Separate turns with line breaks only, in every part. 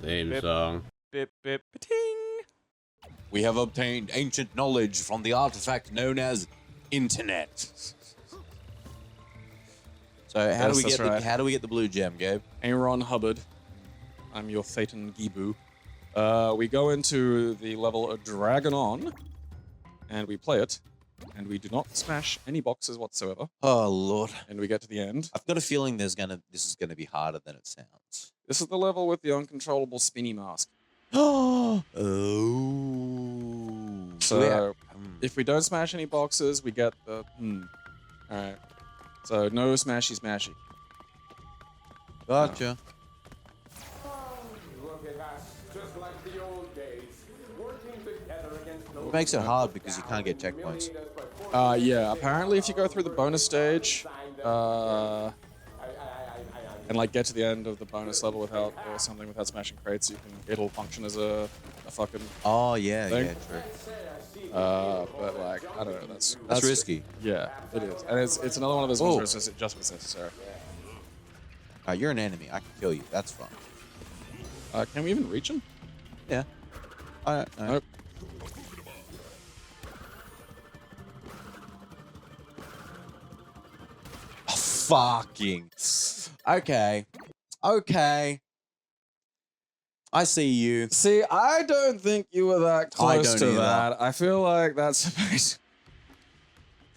Theme song.
Bip, bip, ting.
We have obtained ancient knowledge from the artifact known as internet. So how do we get the blue gem, Gabe?
Aaron Hubbard. I'm your Thetan Gibu. We go into the level of Dragon On, and we play it, and we do not smash any boxes whatsoever.
Oh Lord!
And we get to the end.
I've got a feeling this is gonna be harder than it sounds.
This is the level with the uncontrollable spinny mask.
Oh.
So if we don't smash any boxes, we get the All right. So no smashy smashy.
Gotcha. It makes it hard because you can't get checkpoints.
Yeah. Apparently, if you go through the bonus stage, and like get to the end of the bonus level without smashing crates, it'll function as a fucking
Oh yeah,
thing.
yeah, true.
But like I don't know, that's
risky.
Yeah, it is, and it's another one of those ones where it's just what's necessary.
You're an enemy. I can kill you. That's fun.
Can we even reach him?
Yeah.
Nope.
Fucking. Okay. I see you.
See, I don't think you were that close to
either.
that. I feel like that's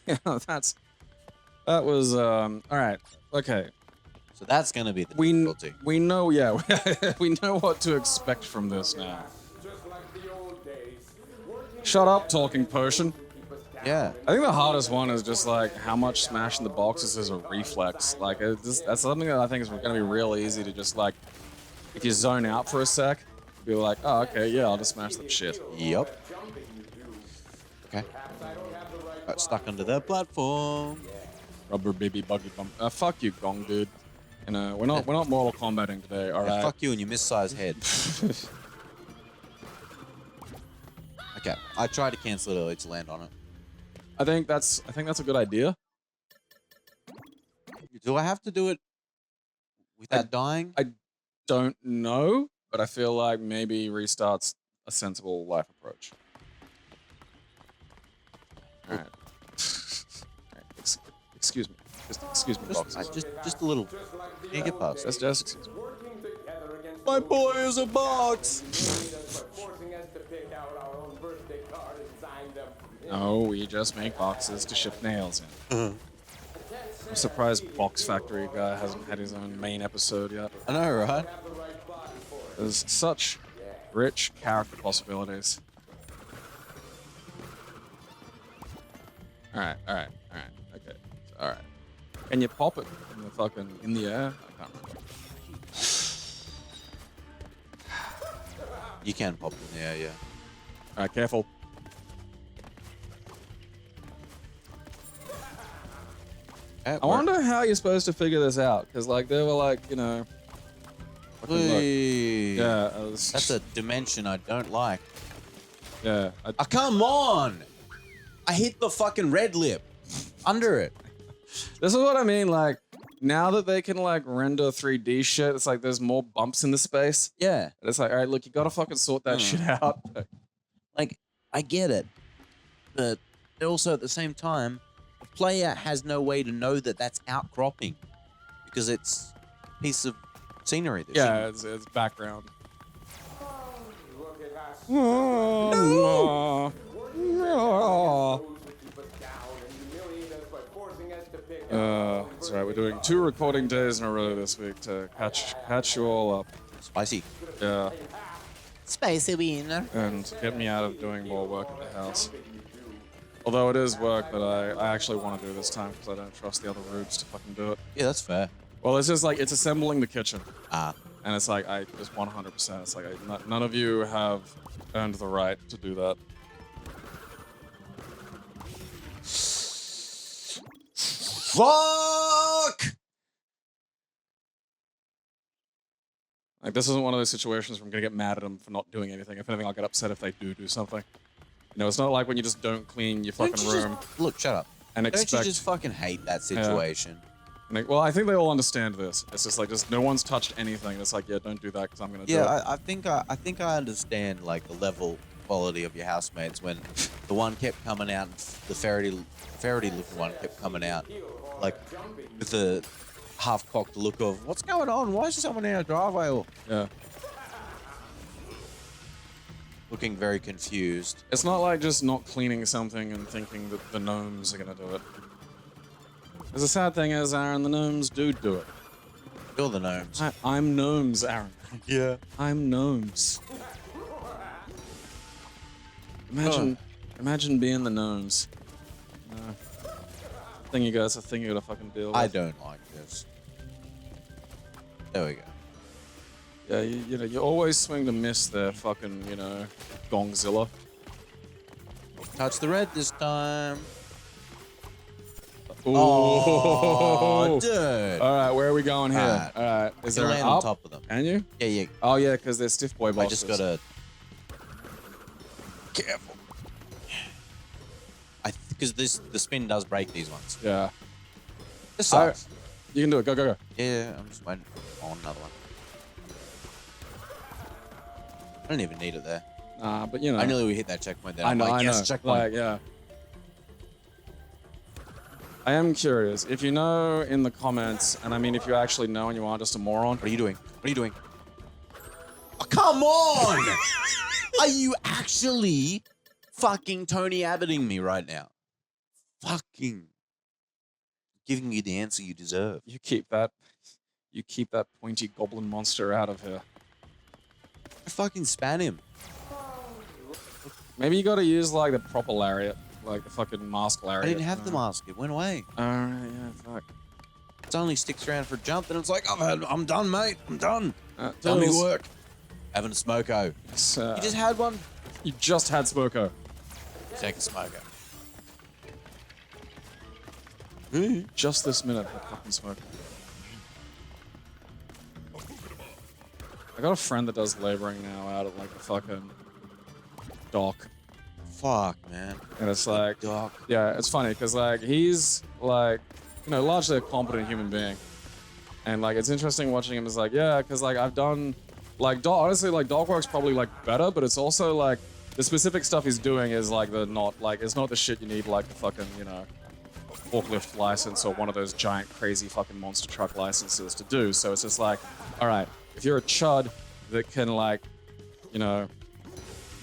that was all right. Okay.
So that's gonna be the difficulty.
We know, yeah, we know what to expect from this now. Shut up, talking potion.
Yeah.
I think the hardest one is just like how much smashing the boxes is a reflex. Like that's something that I think is going to be real easy to just like, if you zone out for a sec, be like, oh okay, yeah, I'll just smash that shit.
Yep. Okay. Got stuck under the platform.
Rubber baby buggy bump. Fuck you, Gong dude. You know, we're not Mortal Kombating today. All right.
Fuck you and your missized head. Okay. I tried to cancel it early to land on it.
I think that's a good idea.
Do I have to do it without dying?
I don't know, but I feel like maybe restart's a sensible life approach. All right. Excuse me. Excuse me, box.
Just a little. Can't get past.
That's just excuse me.
My boy is a box.
No, we just make boxes to ship nails in. I'm surprised Box Factory guy hasn't had his own main episode yet.
I know, right?
There's such rich character possibilities. All right, okay, all right. Can you pop it in the air? I can't remember.
You can pop it in the air, yeah.
All right, careful. I wonder how you're supposed to figure this out, because like they were like, you know. Yeah,
that's a dimension I don't like.
Yeah.
Come on! I hit the fucking red lip under it.
This is what I mean. Like now that they can like render 3D shit, it's like there's more bumps in the space.
Yeah.
And it's like, all right, look, you gotta fucking sort that shit out.
Like, I get it, but also at the same time, the player has no way to know that that's outcropping because it's a piece of scenery.
Yeah, it's background. That's right. We're doing 2 recording days in a row this week to catch you all up.
Spicy.
Yeah.
Spicy wiener.
And get me out of doing more work at the house. Although it is work that I actually want to do this time because I don't trust the other rubes to fucking do it.
Yeah, that's fair.
Well, it's just like, it's assembling the kitchen.
Ah.
And it's like, I just 100%. It's like, none of you have earned the right to do that.
Fuck!
Like, this isn't one of those situations where I'm gonna get mad at them for not doing anything. If anything, I'll get upset if they do something. You know, it's not like when you just don't clean your fucking room.
Look, shut up.
And
Don't you just fucking hate that situation?
Well, I think they all understand this. It's just like, no one's touched anything. It's like, yeah, don't do that because I'm gonna do it.
Yeah, I think I understand like the level quality of your housemates when the one kept coming out, and the ferrety looking one kept coming out, like with the half-cocked look of what's going on? Why is someone in our driveway? Or
Yeah.
looking very confused.
It's not like just not cleaning something and thinking that the gnomes are gonna do it. Because the sad thing is, Aaron, the gnomes do it.
You're the gnomes.
I'm gnomes, Aaron.
Yeah.
I'm gnomes. Imagine being the gnomes. That's a thing you gotta fucking deal with.
I don't like this. There we go.
Yeah, you always swing the miss there, fucking, Gongzilla.
Touch the red this time.
Ooh.
Oh, dude.
All right, where are we going here? All right. Is there an
land
up?
on top of them?
Can you?
Yeah, yeah.
Oh, yeah, because they're stiff boy bosses.
I just gotta. Careful. Because the spin does break these ones.
Yeah.
This sucks.
You can do it. Go, go, go.
Yeah, I'm just waiting on another one. I don't even need it there.
But
I nearly hit that checkpoint there.
I know,
yes, checkpoint.
Like, yeah. I am curious. If you know in the comments, and I mean if you actually know and you aren't just a moron.
What are you doing? What are you doing? Oh, come on! Are you actually fucking Tony Abbotting me right now? Fucking giving you the answer you deserve.
You keep that pointy goblin monster out of here.
I fucking span him.
Maybe you gotta use like the proper lariat, like the fucking mask lariat.
I didn't have the mask. It went away.
Alright, yeah, fuck.
It only sticks around for a jump, and it's like, I'm done, mate. I'm done. Done me work. Having a smoko.
Yes,
You just had one?
You just had smoko.
Take a smoko.
Just this minute had fucking smoko. I got a friend that does laboring now out at like the fucking dock.
Fuck, man.
And it's like,
Dock.
yeah, it's funny because like he's like, largely a competent human being. And like, it's interesting watching him. Is like, yeah, because like I've done like honestly, like dock work's probably like better, but it's also like the specific stuff he's doing is like it's not the shit you need like the fucking, forklift license or one of those giant crazy fucking monster truck licenses to do. So it's just like, all right, if you're a chud that can like,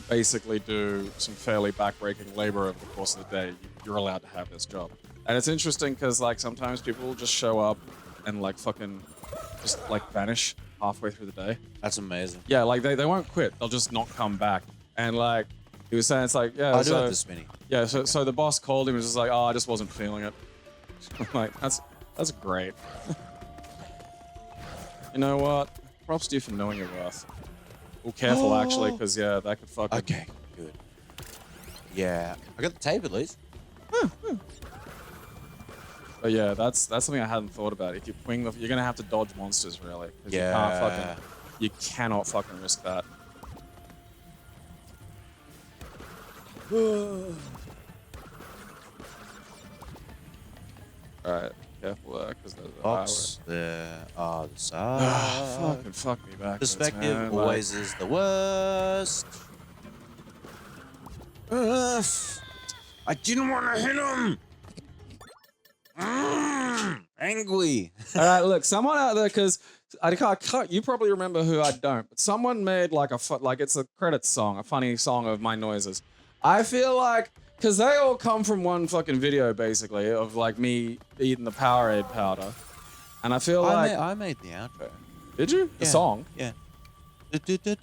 basically do some fairly backbreaking labor over the course of the day, you're allowed to have this job. And it's interesting because like sometimes people will just show up and like fucking just like vanish halfway through the day.
That's amazing.
Yeah, like they won't quit. They'll just not come back. And like he was saying, it's like, yeah.
I do have the spinny.
Yeah, so the boss called him and was just like, oh, I just wasn't feeling it. I'm like, that's great. You know what? Props to you for knowing your worth. Well, careful actually, because yeah, that could fucking.
Okay, good. Yeah, I got the tape at least.
But yeah, that's something I hadn't thought about. If you wing you're gonna have to dodge monsters really. 'Cause
Yeah.
You cannot fucking risk that. Alright, careful there, because there's a
Box there. Oh, the side.
fuck me back.
Perspective
man.
always is the worst. I didn't want to hit him. Angry.
All right, look, someone out there, because I can't, you probably remember who I don't, but someone made like it's a credits song, a funny song of my noises. I feel like, because they all come from one fucking video basically of like me eating the Powerade powder, and I feel like
I made the outro.
Did you? The song?
Yeah. Yeah.
Did you do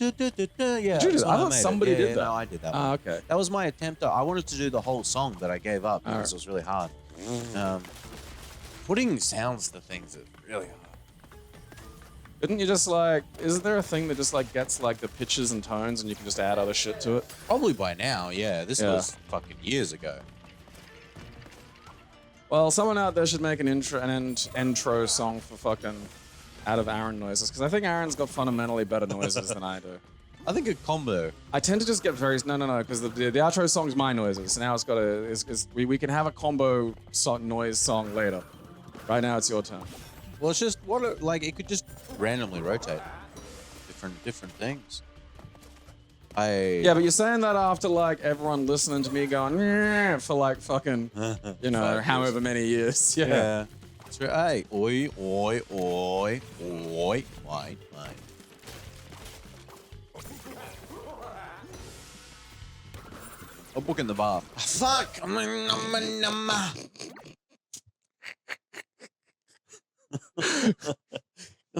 that? I thought somebody did that.
No, I did that.
Ah, okay.
That was my attempt. I wanted to do the whole song, but I gave up because it was really hard. Putting sounds to things is really hard.
Couldn't you just like, isn't there a thing that just like gets like the pitches and tones and you can just add other shit to it?
Probably by now, yeah. This was fucking years ago.
Well, someone out there should make an intro song for fucking out of Aaron noises, because I think Aaron's got fundamentally better noises than I do.
I think a combo.
I tend to just get very no, because the outro song's my noises. So now it's got we can have a combo noise song later. Right now, it's your turn.
Well, it's just like it could just randomly rotate different things.
Yeah, but you're saying that after like everyone listening to me going "Yeah," for like fucking, you know,
5 years.
however many years. Yeah.
So, hey, oi, oi, oi, oi, wait. A book in the bath. Fuck! I'm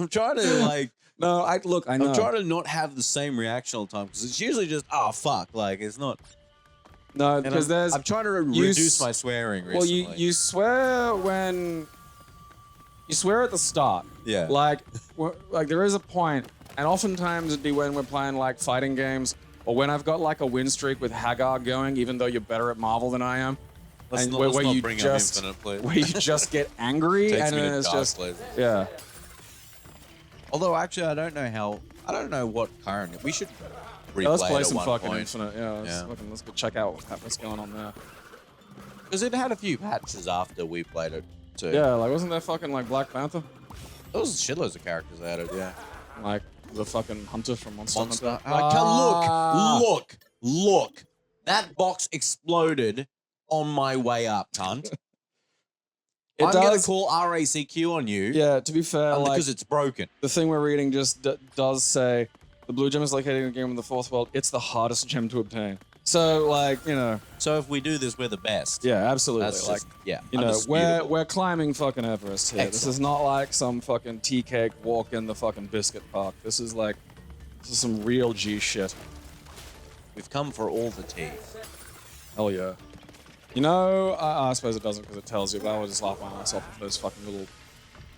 trying to like.
No, I know.
I'm trying to not have the same reaction all the time because it's usually just fuck. Like it's not.
No, because
I'm trying to reduce my swearing recently.
Well, you swear when you swear at the start.
Yeah.
Like there is a point, and oftentimes it'd be when we're playing like fighting games, or when I've got like a win streak with Hagar going, even though you're better at Marvel than I am.
Let's
and
not bring up Infinite, please.
Where you just get angry
Takes
and
me
then
to
it's
dark
just
places.
yeah.
Although actually, I don't know what current. We should replay
Yeah, let's play
it
some
at one
fucking
point.
Infinite. Yeah, let's go check out what's going on there.
Because it had a few patches after we played it too.
Yeah, like wasn't there fucking like Black Panther?
There was shitloads of characters added. Yeah.
Like the fucking hunter from Monster.
Look! That box exploded on my way up, cunt. I'm gonna call RACQ on you.
Yeah, to be fair, like
because it's broken.
the thing we're reading just does say the blue gem is located in a game in the fourth world. It's the hardest gem to obtain. So like, you know.
So if we do this, we're the best.
Yeah, absolutely.
That's
like,
just, yeah,
you know, we're climbing fucking Everest here.
Excellent.
This is not like some fucking tea cake walk in the fucking biscuit park. This is some real G shit.
We've come for all the tea.
Hell yeah. You know, I suppose it doesn't because it tells you, but I would just laugh my ass off if those fucking little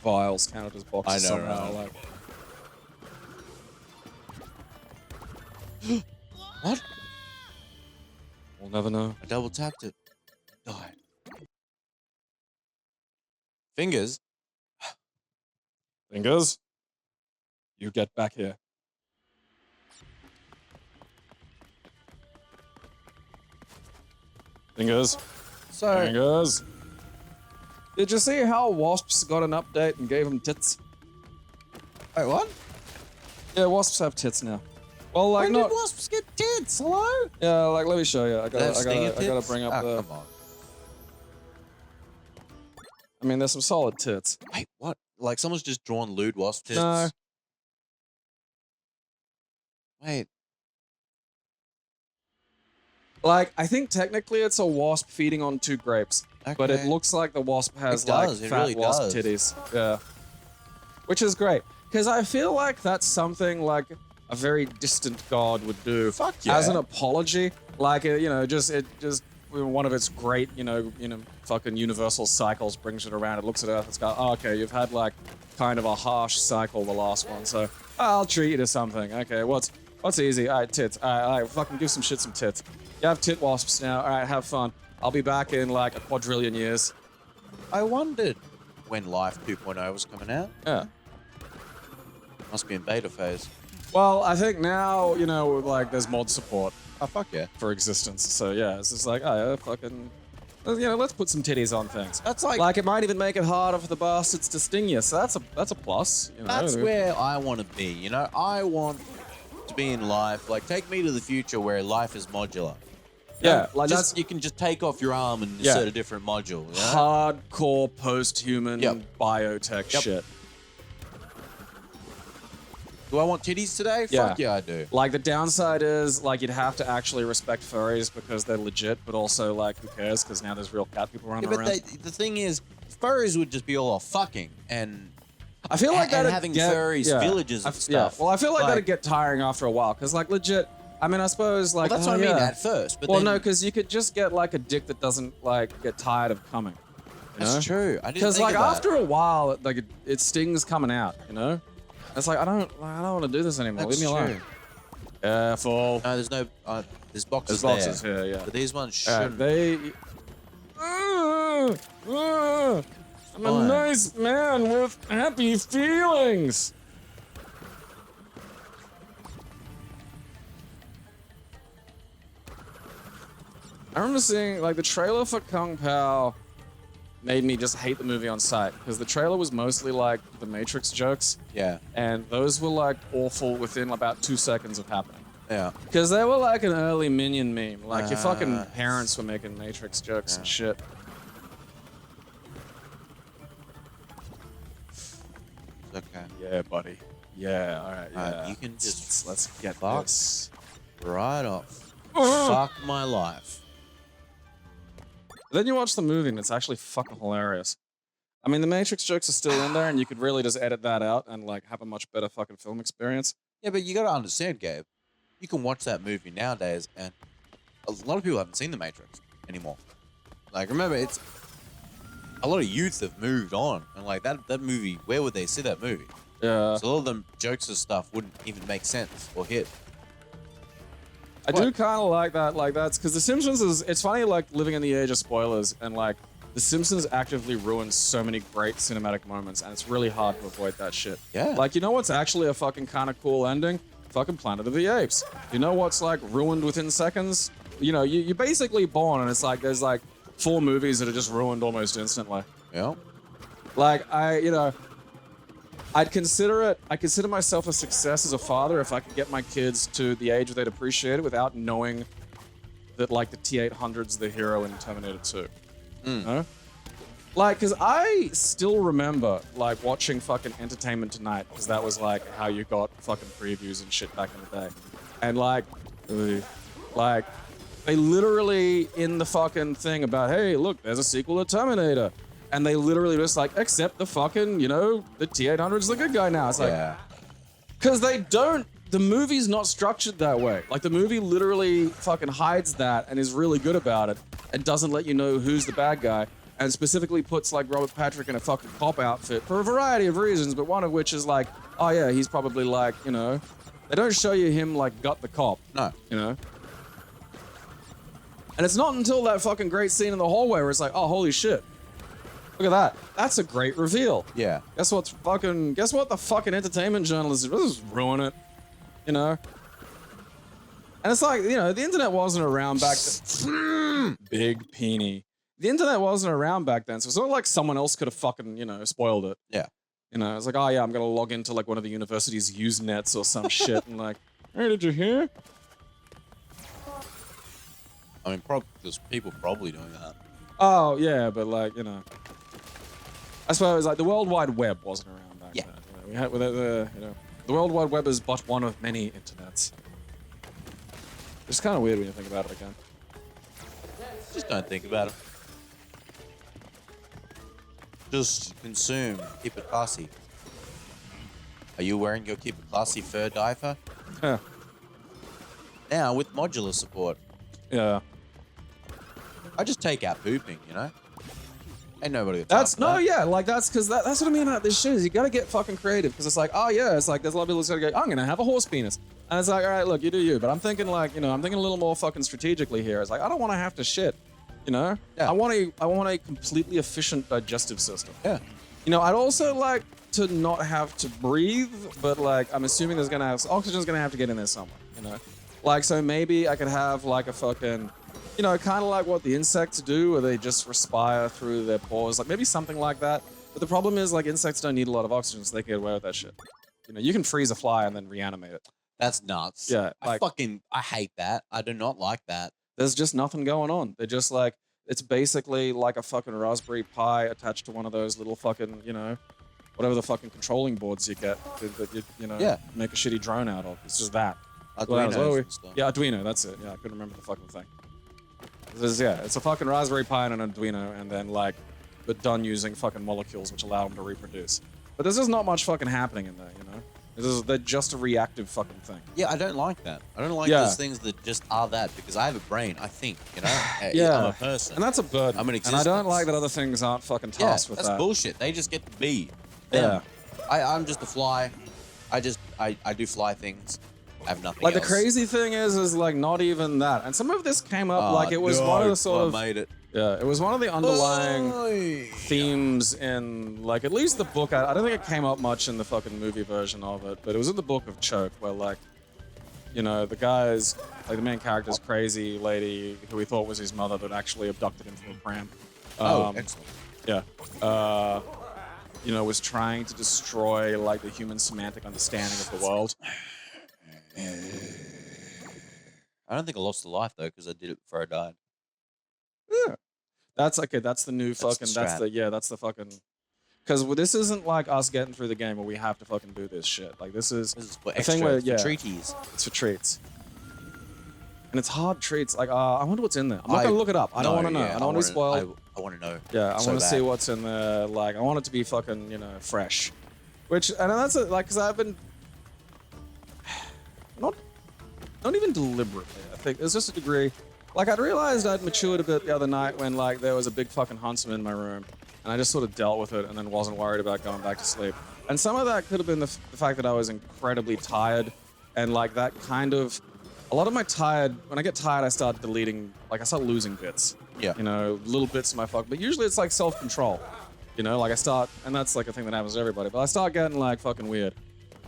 vials counted as boxes somehow.
right?
Like,
What?
we'll never know.
I double tapped it. Died. Fingers.
Fingers, you get back here. Fingers.
So
Fingers. Did you see how Wasps got an update and gave them tits?
wait, what?
Yeah, Wasps have tits now. Well, like
When
not.
did wasps get tits? Hello?
Yeah, like let me show you. I
They have stinger
gotta
tits?
bring up
Ah,
the.
come on.
I mean, there's some solid tits.
Wait, what? Like someone's just drawn lewd wasp tits?
No.
Wait.
Like, I think technically it's a wasp feeding on 2 grapes, but it
Okay.
looks like the wasp has
It does,
like
it
fat
really
wasp
does.
titties. Yeah. Which is great. Because I feel like that's something like a very distant god would do.
Fuck yeah.
As an apology. Like, you know, just one of its great, fucking universal cycles brings it around. It looks at Earth, it's got, oh, okay, you've had like kind of a harsh cycle, the last one, so I'll treat you to something. Okay, what's easy? All right, tits. All right, fucking give some shit some tits. You have tit wasps now. All right, have fun. I'll be back in like a quadrillion years.
I wondered when Life 2.0 was coming out.
Yeah.
Must be in beta phase.
Well, I think now, like there's mod support
Oh, fuck yeah.
for existence. So yeah, it's just like, oh, yeah, fucking, let's put some titties on things.
That's like
It might even make it harder for the bastards to sting you. So that's a plus.
that's where I want to be. I want to be in life. Like, take me to the future where life is modular.
Yeah, like
just, you can just take off your arm and
Yeah.
insert a different module. You know?
hardcore post-human
Yep.
biotech
Yep.
shit.
Do I want titties today?
Yeah.
Fuck yeah, I do.
Like the downside is like you'd have to actually respect furries because they're legit, but also like who cares because now there's real cat people running
Yeah, but
around.
the thing is, furries would just be all off fucking and
I feel like
and
that'd
having
get,
furries
yeah.
villages and stuff.
Yeah. Well, I feel like
Like-
that'd get tiring after a while because like legit. I mean, I suppose like
well, that's
oh,
what I mean
yeah.
at first. But
Well,
then,
no, because you could just get like a dick that doesn't like get tired of coming. You know?
that's true. I didn't
Because
think
like
of that.
after a while, like it stings coming out. It's like I don't want to do this anymore.
That's
Leave me alone.
true.
Careful.
No, there's no. There's boxes
There's boxes
there.
here, yeah.
But these ones
Alright,
shouldn't.
I'm a
Fine.
nice man with happy feelings. I remember seeing like the trailer for Kung Pao made me just hate the movie on sight because the trailer was mostly like the Matrix jokes,
Yeah.
and those were like awful within about 2 seconds of happening.
Yeah.
Because they were like an early Minion meme. Like your fucking parents were making Matrix jokes and shit.
Okay.
Yeah, buddy. Yeah, all right. Yeah.
You can just
let's get
fuck
this.
right off. Fuck my life.
Then you watch the movie and it's actually fucking hilarious. I mean, the Matrix jokes are still in there, and you could really just edit that out and like have a much better fucking film experience.
Yeah, but you got to understand, Gabe. You can watch that movie nowadays, and a lot of people haven't seen The Matrix anymore. Like, remember, it's a lot of youth have moved on, and like that movie, where would they see that movie?
Yeah.
So a lot of them jokes and stuff wouldn't even make sense or hit.
I do kind of like that. Like that's because The Simpsons is. It's funny, like living in the age of spoilers, and like The Simpsons actively ruins so many great cinematic moments, and it's really hard to avoid that shit.
Yeah.
Like, you know what's actually a fucking kind of cool ending? Fucking Planet of the Apes. You know what's like ruined within seconds? You know, you're basically born, and it's like there's like 4 movies that are just ruined almost instantly.
Yeah.
Like I'd consider myself a success as a father if I could get my kids to the age where they'd appreciate it without knowing that like the T-800's the hero in Terminator 2. You know? Like, because I still remember like watching fucking Entertainment Tonight, because that was like how you got fucking previews and shit back in the day. And like they literally in the fucking thing about, hey, look, there's a sequel to Terminator. And they literally just like, accept the fucking, you know, the T-800's the good guy now. It's like, because they don't, the movie's not structured that way. Like the movie literally fucking hides that and is really good about it and doesn't let you know who's the bad guy, and specifically puts like Robert Patrick in a fucking cop outfit for a variety of reasons, but one of which is like, oh yeah, he's probably like, you know, they don't show you him like gut the cop.
No.
You know? And it's not until that fucking great scene in the hallway where it's like, oh, holy shit. Look at that. That's a great reveal.
Yeah.
Guess what the fucking entertainment journalists do? Just ruin it. You know? And it's like, you know, the internet wasn't around back then. Big peenie. The internet wasn't around back then, so it's not like someone else could have fucking, you know, spoiled it.
Yeah.
You know, it's like, oh yeah, I'm gonna log into like one of the university's Usenets or some shit and like, hey, did you hear?
I mean, there's people probably doing that.
Oh, yeah, but like, you know. I suppose like the World Wide Web wasn't around back then. You know, we had the World Wide Web is but one of many internets. It's kind of weird when you think about it again.
Just don't think about it. Just consume. Keep it classy. Are you wearing your Keep It Classy fur diaper?
Yeah.
Now with modular support.
Yeah.
I just take out pooping, you know? Ain't nobody.
That's like that's what I mean about this shit is you gotta get fucking creative, because it's like, oh yeah, it's like there's a lot of people who go, I'm gonna have a horse penis, and it's like, all right, look, you do you, but I'm thinking like, you know, I'm thinking a little more fucking strategically here. It's like I don't want to have to shit, you know?
Yeah.
I want a completely efficient digestive system.
Yeah.
You know, I'd also like to not have to breathe, but like I'm assuming there's gonna have oxygen's gonna have to get in there somewhere, you know? Like so maybe I could have like a fucking, you know, kind of like what the insects do, where they just respire through their pores, like maybe something like that. But the problem is, like, insects don't need a lot of oxygen, so they can get away with that shit. You know, you can freeze a fly and then reanimate it.
That's nuts.
Yeah, like,
I hate that. I do not like that.
There's just nothing going on. They're just like, it's basically like a fucking Raspberry Pi attached to one of those little fucking, you know, whatever the fucking controlling boards you get that you know, make a shitty drone out of. It's just that. Yeah, Arduino, that's it. Yeah, I couldn't remember the fucking thing. It's a fucking Raspberry Pi and an Arduino, and then like, but done using fucking molecules which allow them to reproduce. But there's just not much fucking happening in there, you know? They're just a reactive fucking thing.
Yeah, I don't like that. I don't like those things that just are that, because I have a brain, I think, you know? I'm a person.
And that's a burden.
I'm an existence.
And I don't like that other things aren't fucking tasked with that.
That's bullshit. They just get to be.
Yeah.
I'm just a fly. I do fly things. I have nothing
like
else.
The crazy thing is like not even that. And some of this came up like it was one of the sort of
made it.
Yeah, it was one of the underlying themes in like at least the book. I don't think it came up much in the fucking movie version of it, but it was in the book of Choke, where like, you know, the guy's like the main character's crazy lady who he thought was his mother, but actually abducted him from a pram.
Excellent.
Yeah. You know, was trying to destroy like the human semantic understanding of the world.
I don't think I lost a life though because I did it before I died.
Yeah. That's okay. That's the new fucking. That's the yeah. That's the fucking. Because this isn't like us getting through the game where we have to fucking do this shit. Like this is
for
the
extra,
thing where
for treaties.
it's for treats. And it's hard treats. Like I wonder what's in there. I'm not gonna look it up. I don't want to know. I don't want to be spoiled.
I want to know.
Yeah, I
so
want to see
bad.
what's in there. Like I want it to be fucking fresh. Which and that's like because I've been not even deliberately. I think there's just a degree. Like I'd realized I'd matured a bit the other night when like there was a big fucking huntsman in my room, and I just sort of dealt with it and then wasn't worried about going back to sleep. And some of that could have been the fact that I was incredibly tired, and like that kind of a lot of my when I get tired I start deleting, like I start losing bits.
Yeah.
You know, little bits of my fuck. But usually it's like self-control. You know, like I start, and that's like a thing that happens to everybody. But I start getting like fucking weird.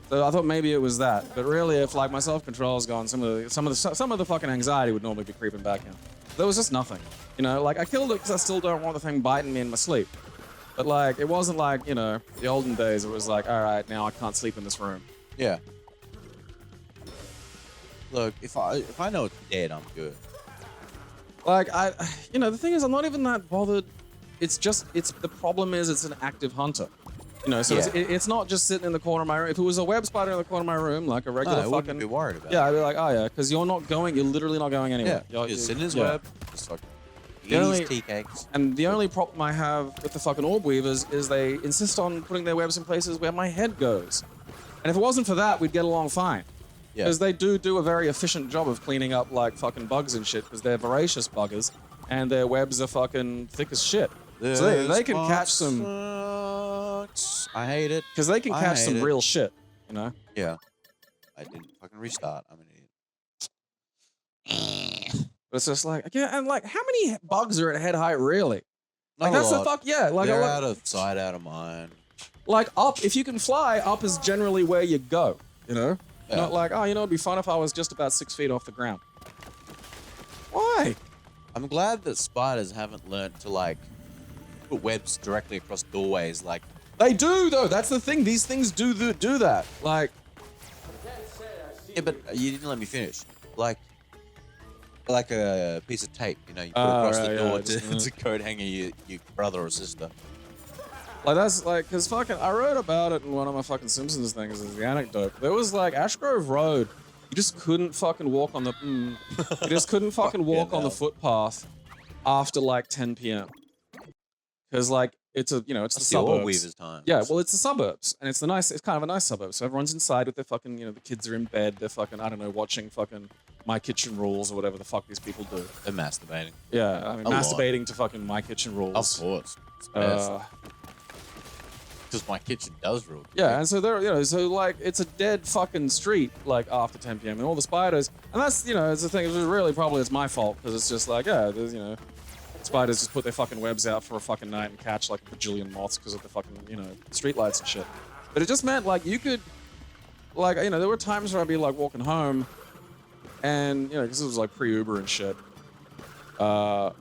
So I thought maybe it was that, but really, if like my self-control is gone, some of the fucking anxiety would normally be creeping back in. There was just nothing, you know. Like I killed it because I still don't want the thing biting me in my sleep. But like, it wasn't like the olden days. It was like, all right, now I can't sleep in this room.
Yeah. Look, if I know it's dead, I'm good.
Like the thing is, I'm not even that bothered. It's the problem is it's an active hunter. You know, so it's not just sitting in the corner of my room. If it was a web spider in the corner of my room, like a regular
I
fucking...
wouldn't be worried about it.
Yeah, I'd be like, oh yeah, because you're literally not going anywhere.
Yeah, you're sitting in his web, just fucking eat tea cakes.
And the only problem I have with the fucking orb weavers is they insist on putting their webs in places where my head goes. And if it wasn't for that, we'd get along fine.
Yeah.
Because they do a very efficient job of cleaning up like fucking bugs and shit, because they're voracious buggers, and their webs are fucking thick as shit. So they can catch some...
I hate it.
Because they can catch some real shit, you know?
Yeah. I didn't fucking restart. I'm an idiot.
But it's just like, yeah, and like, how many bugs are at head height, really? Like,
Not a
that's the
lot.
fuck, yeah. Like,
They're out of sight, out of mind.
Like, up, if you can fly, up is generally where you go, you know?
Yeah.
Not like, oh, it'd be fun if I was just about 6 feet off the ground. Why?
I'm glad that spiders haven't learned to, like, put webs directly across doorways, like...
They do, though. That's the thing. These things do that. Like...
Yeah, but you didn't let me finish. Like a piece of tape, you know, you put it across the door to coat hanger your brother or sister.
Like, that's like, because fucking, I wrote about it in one of my fucking Simpsons things as the anecdote. There was like Ashgrove Road. You just couldn't fucking walk on the, you just couldn't fucking walk on the footpath after like 10 p.m. Because like, it's the suburbs.
Weaver's time.
Yeah, well, it's the suburbs, and it's kind of a nice suburb. So everyone's inside with their fucking, the kids are in bed. They're fucking, I don't know, watching fucking My Kitchen Rules or whatever the fuck these people do.
They're masturbating.
Yeah, I mean, masturbating to fucking My Kitchen Rules.
Of course. Because My Kitchen does rule.
Yeah, and so they're, so like, it's a dead fucking street, like, after 10 p.m. and all the spiders, and that's, it's the thing, it's my fault, because it's just like, yeah, there's, spiders just put their fucking webs out for a fucking night and catch like a bajillion moths because of the fucking, street lights and shit. But it just meant like you could, like, there were times where I'd be like walking home and, because it was like pre-Uber and shit. And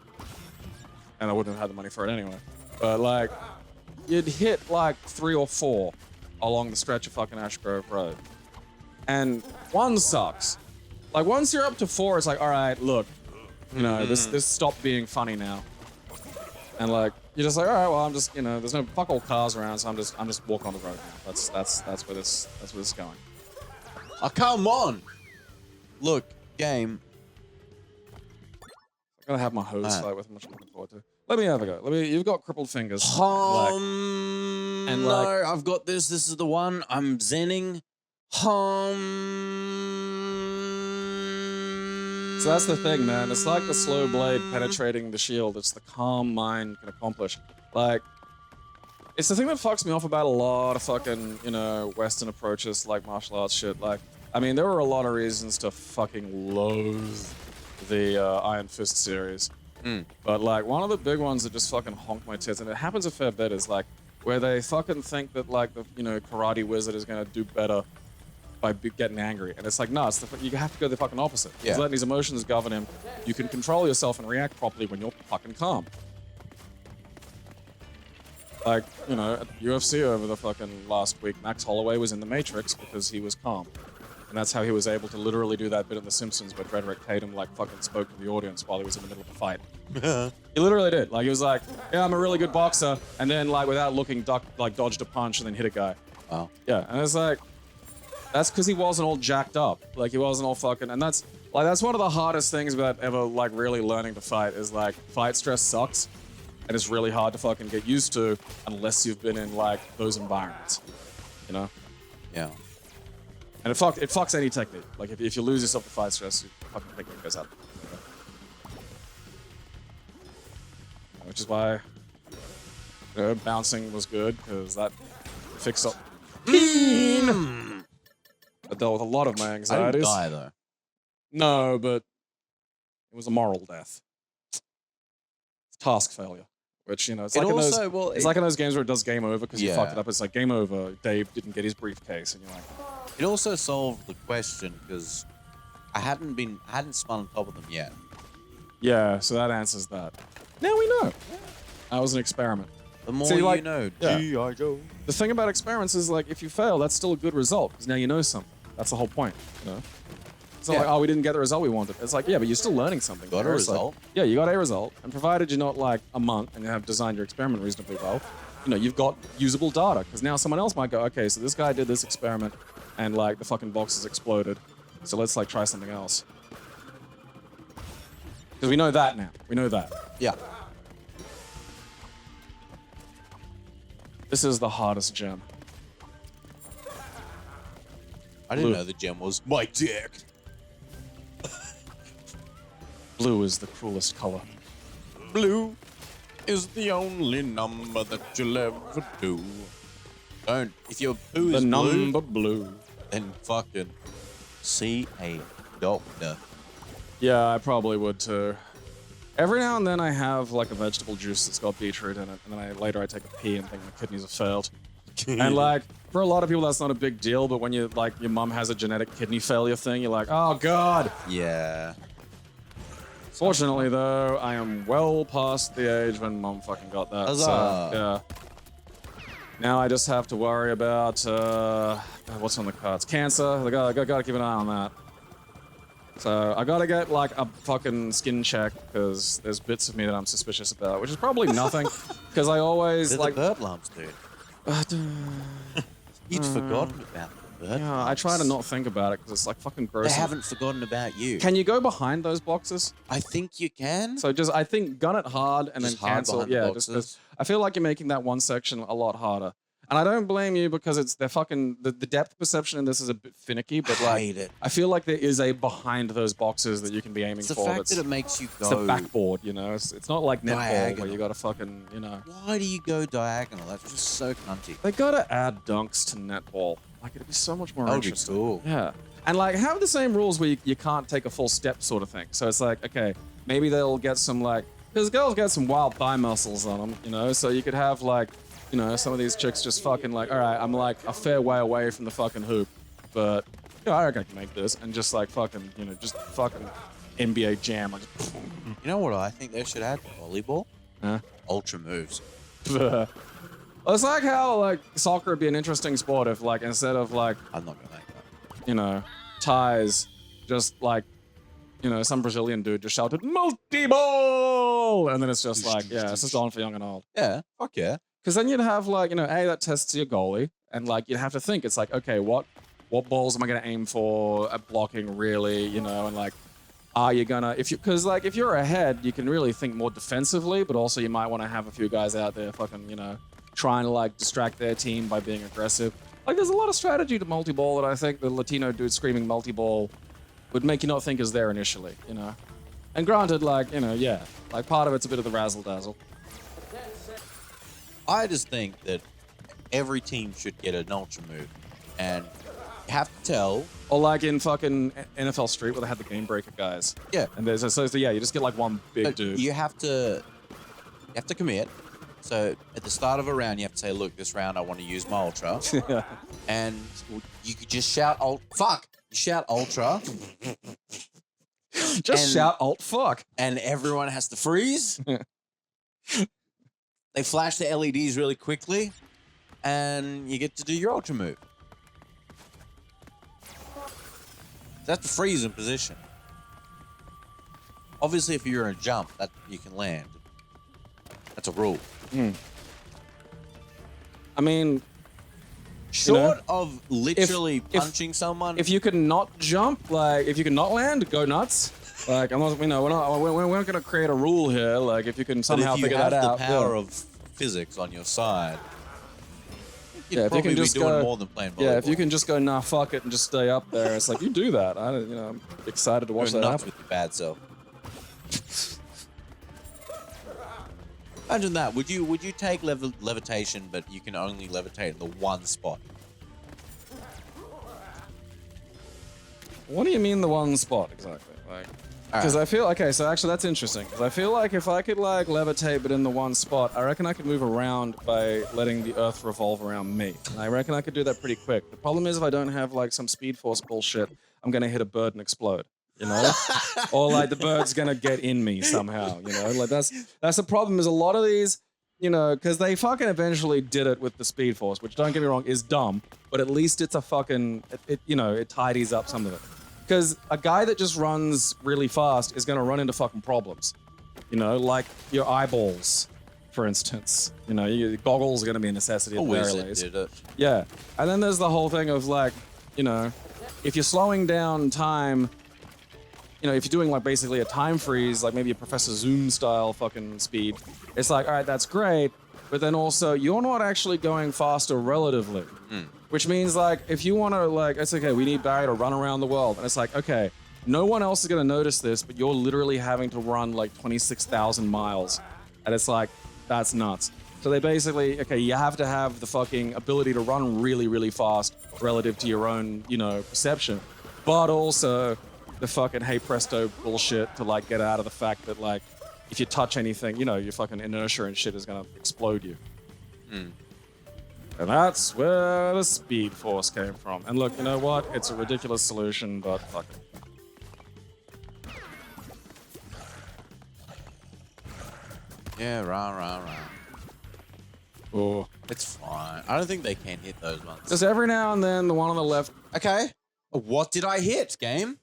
I wouldn't have had the money for it anyway. But like, you'd hit like 3 or 4 along the stretch of fucking Ashgrove Road. And one sucks. Like once you're up to 4, it's like, all right, look, this stopped being funny now. And like, you're just like, all right, well, I'm just, there's no fuck all cars around, so I'm just walking on the road now. That's where this is going.
Oh, come on! Look, game.
I'm gonna have my hose fight with him, which I'm looking forward to. Let me have a go. You've got crippled fingers.
And no, I've got this. This is the one. I'm zenning.
So that's the thing, man. It's like the slow blade penetrating the shield. It's the calm mind can accomplish. Like, it's the thing that fucks me off about a lot of fucking, Western approaches like martial arts shit. Like, I mean, there were a lot of reasons to fucking loathe the Iron Fist series. But like, one of the big ones that just fucking honk my tits, and it happens a fair bit, is like, where they fucking think that like the, karate wizard is gonna do better by getting angry. And it's like, no, you have to go the fucking opposite.
Yeah.
He's letting these emotions govern him. You can control yourself and react properly when you're fucking calm. Like, you know, at UFC over the fucking last week, Max Holloway was in the Matrix because he was calm. And that's how he was able to literally do that bit in The Simpsons where Frederick Tatum like fucking spoke to the audience while he was in the middle of a fight. He literally did. Like he was like, yeah, I'm a really good boxer. And then like without looking, dodged a punch and then hit a guy.
Wow.
Yeah, and it's like, that's because he wasn't all jacked up. Like he wasn't all fucking, and that's one of the hardest things about ever like really learning to fight is like fight stress sucks. And it's really hard to fucking get used to unless you've been in like those environments, you know?
Yeah.
And it fucks any technique. Like if you lose yourself to fight stress, your fucking technique goes out. Which is why bouncing was good because that fixed up. I dealt with a lot of my
I
anxieties.
didn't die though.
No, but it was a moral death. It's task failure. Which, you know, it's like in those, it's like in those games where it does game over because you fucked it up. It's like game over. Dave didn't get his briefcase, and you're like.
It also solved the question because I hadn't spun on top of them yet.
Yeah, so that answers that. Now we know. That was an experiment.
The more
See, like,
you know,
yeah.
G.I. Joe.
The thing about experiments is like if you fail, that's still a good result because now you know something. That's the whole point, you know. It's not like, oh, we didn't get the result we wanted. It's like, yeah, but you're still learning something.
Got a result.
Like, yeah, you got a result. And provided you're not like a monk and you have designed your experiment reasonably well, you know, you've got usable data. Because now someone else might go, okay, so this guy did this experiment and like the fucking boxes exploded. So let's like try something else. Because we know that now. We know that.
Yeah.
This is the hardest gem.
I didn't know the gem was my dick.
Blue is the cruelest color.
Blue is the only number that you'll ever do. Don't. If your poo is
The number blue.
then fucking see a doctor.
Yeah, I probably would too. Every now and then I have like a vegetable juice that's got beetroot in it, and then later I take a pee and think my kidneys have failed. And like, for a lot of people that's not a big deal, but when you like your mum has a genetic kidney failure thing, you're like, oh god.
Yeah.
Fortunately though, I am well past the age when mum fucking got that.
Huzzah.
So, yeah. Now I just have to worry about what's on the cards? Cancer. I gotta keep an eye on that. So I gotta get like a fucking skin check because there's bits of me that I'm suspicious about, which is probably nothing because I always
They're
like.
the bird lumps, dude. You'd forgotten about the bird
Yeah, I
lumps.
try to not think about it because it's like fucking gross.
They haven't forgotten about you.
Can you go behind those boxes?
I think you can.
So just I think gun it hard and
Just
then
hard
cancel.
behind the
Yeah,
boxes.
I feel like you're making that one section a lot harder. And I don't blame you because they're fucking the depth perception in this is a bit finicky, but
I
like
hate it.
I feel like there is a behind those boxes that you can be aiming
It's the
for.
fact that it makes you
it's the
go.
backboard, you know. It's not like netball where
Diagonal.
you gotta fucking, you know.
Why do you go diagonal? That's just so cunty.
They gotta add dunks to netball. Like it'd be so much more
That would be
interesting.
cool.
Yeah. And like have the same rules where you can't take a full step sort of thing. So it's like, okay, maybe they'll get some like, because girls get some wild thigh muscles on them, you know, so you could have like, you know, some of these chicks just fucking like, all right, I'm like a fair way away from the fucking hoop, but you know, I reckon I can make this, and just like fucking, you know, just fucking NBA jam. Like, just,
You know what I think they should add? Volleyball?
huh?
Ultra moves.
It's like how like soccer would be an interesting sport if like instead of like,
I'm not gonna make that.
you know, ties, just like, you know, some Brazilian dude just shouted multi-ball, and then it's just like, yeah, it's just on for young and old.
Yeah, fuck yeah.
Because then you'd have like, you know, that tests your goalie, and like you'd have to think, it's like, okay, what balls am I gonna aim for at blocking really, you know, and like, are you gonna because like if you're ahead, you can really think more defensively, but also you might want to have a few guys out there fucking, you know, trying to like distract their team by being aggressive. Like there's a lot of strategy to multi-ball that I think the Latino dude screaming multi-ball would make you not think is there initially, you know. And granted, like, you know, yeah, like part of it's a bit of the razzle-dazzle.
I just think that every team should get an ultra move, and you have to tell.
Or like in fucking NFL Street where they had the game breaker guys.
Yeah.
And there's you just get like one big dude.
You have to commit. So at the start of a round, you have to say, "Look, this round I want to use my ultra," and you could just shout fuck. You shout ultra.
Just shout alt fuck.
And everyone has to freeze. they flash the LEDs really quickly, and you get to do your ultra move. That's the freeze in position. Obviously, if you're in a jump, that you can land. That's a rule.
I mean,
Short of literally punching someone.
if you can not jump, like if you can not land, go nuts. Like I'm not, we're not gonna create a rule here. Like if you can somehow figure that out.
If you have the power of physics on your side,
yeah, if you can just
be doing
go,
more than playing volleyball.
yeah, if you can just go, nah, fuck it, and just stay up there, it's like you do that. I'm excited to watch
You're
that
nuts
happen.
with your bad self. Imagine that. Would you take levitation, but you can only levitate in the one spot?
What do you mean the one spot exactly? Like, because I feel so actually that's interesting. Because I feel like if I could like levitate but in the one spot, I reckon I could move around by letting the Earth revolve around me. And I reckon I could do that pretty quick. The problem is if I don't have like some Speed Force bullshit, I'm gonna hit a bird and explode. You know, or like the bird's gonna get in me somehow. You know, like that's the problem. Is a lot of these, you know, because they fucking eventually did it with the Speed Force, which don't get me wrong is dumb, but at least it's a fucking it tidies up some of it. Because a guy that just runs really fast is gonna run into fucking problems. You know, like your eyeballs, for instance. You know, your goggles are gonna be a necessity at the very least.
Did it.
Yeah, and then there's the whole thing of like, you know, if you're slowing down time. You know, if you're doing like basically a time freeze, like maybe a Professor Zoom style fucking speed, it's like, all right, that's great. But then also you're not actually going faster relatively, which means like, if you want to like, it's okay, we need Barry to run around the world. And it's like, okay, no one else is going to notice this, but you're literally having to run like 26,000 miles. And it's like, that's nuts. So they basically, okay, you have to have the fucking ability to run really, really fast relative to your own, you know, perception. But also the fucking hey presto bullshit to like get out of the fact that like if you touch anything, you know, your fucking inertia and shit is gonna explode you. And that's where the Speed Force came from. And look, you know what? It's a ridiculous solution, but fuck it.
Yeah, rah.
Oh.
It's fine. I don't think they can hit those ones.
Just every now and then, the one on the left.
Okay. What did I hit, game?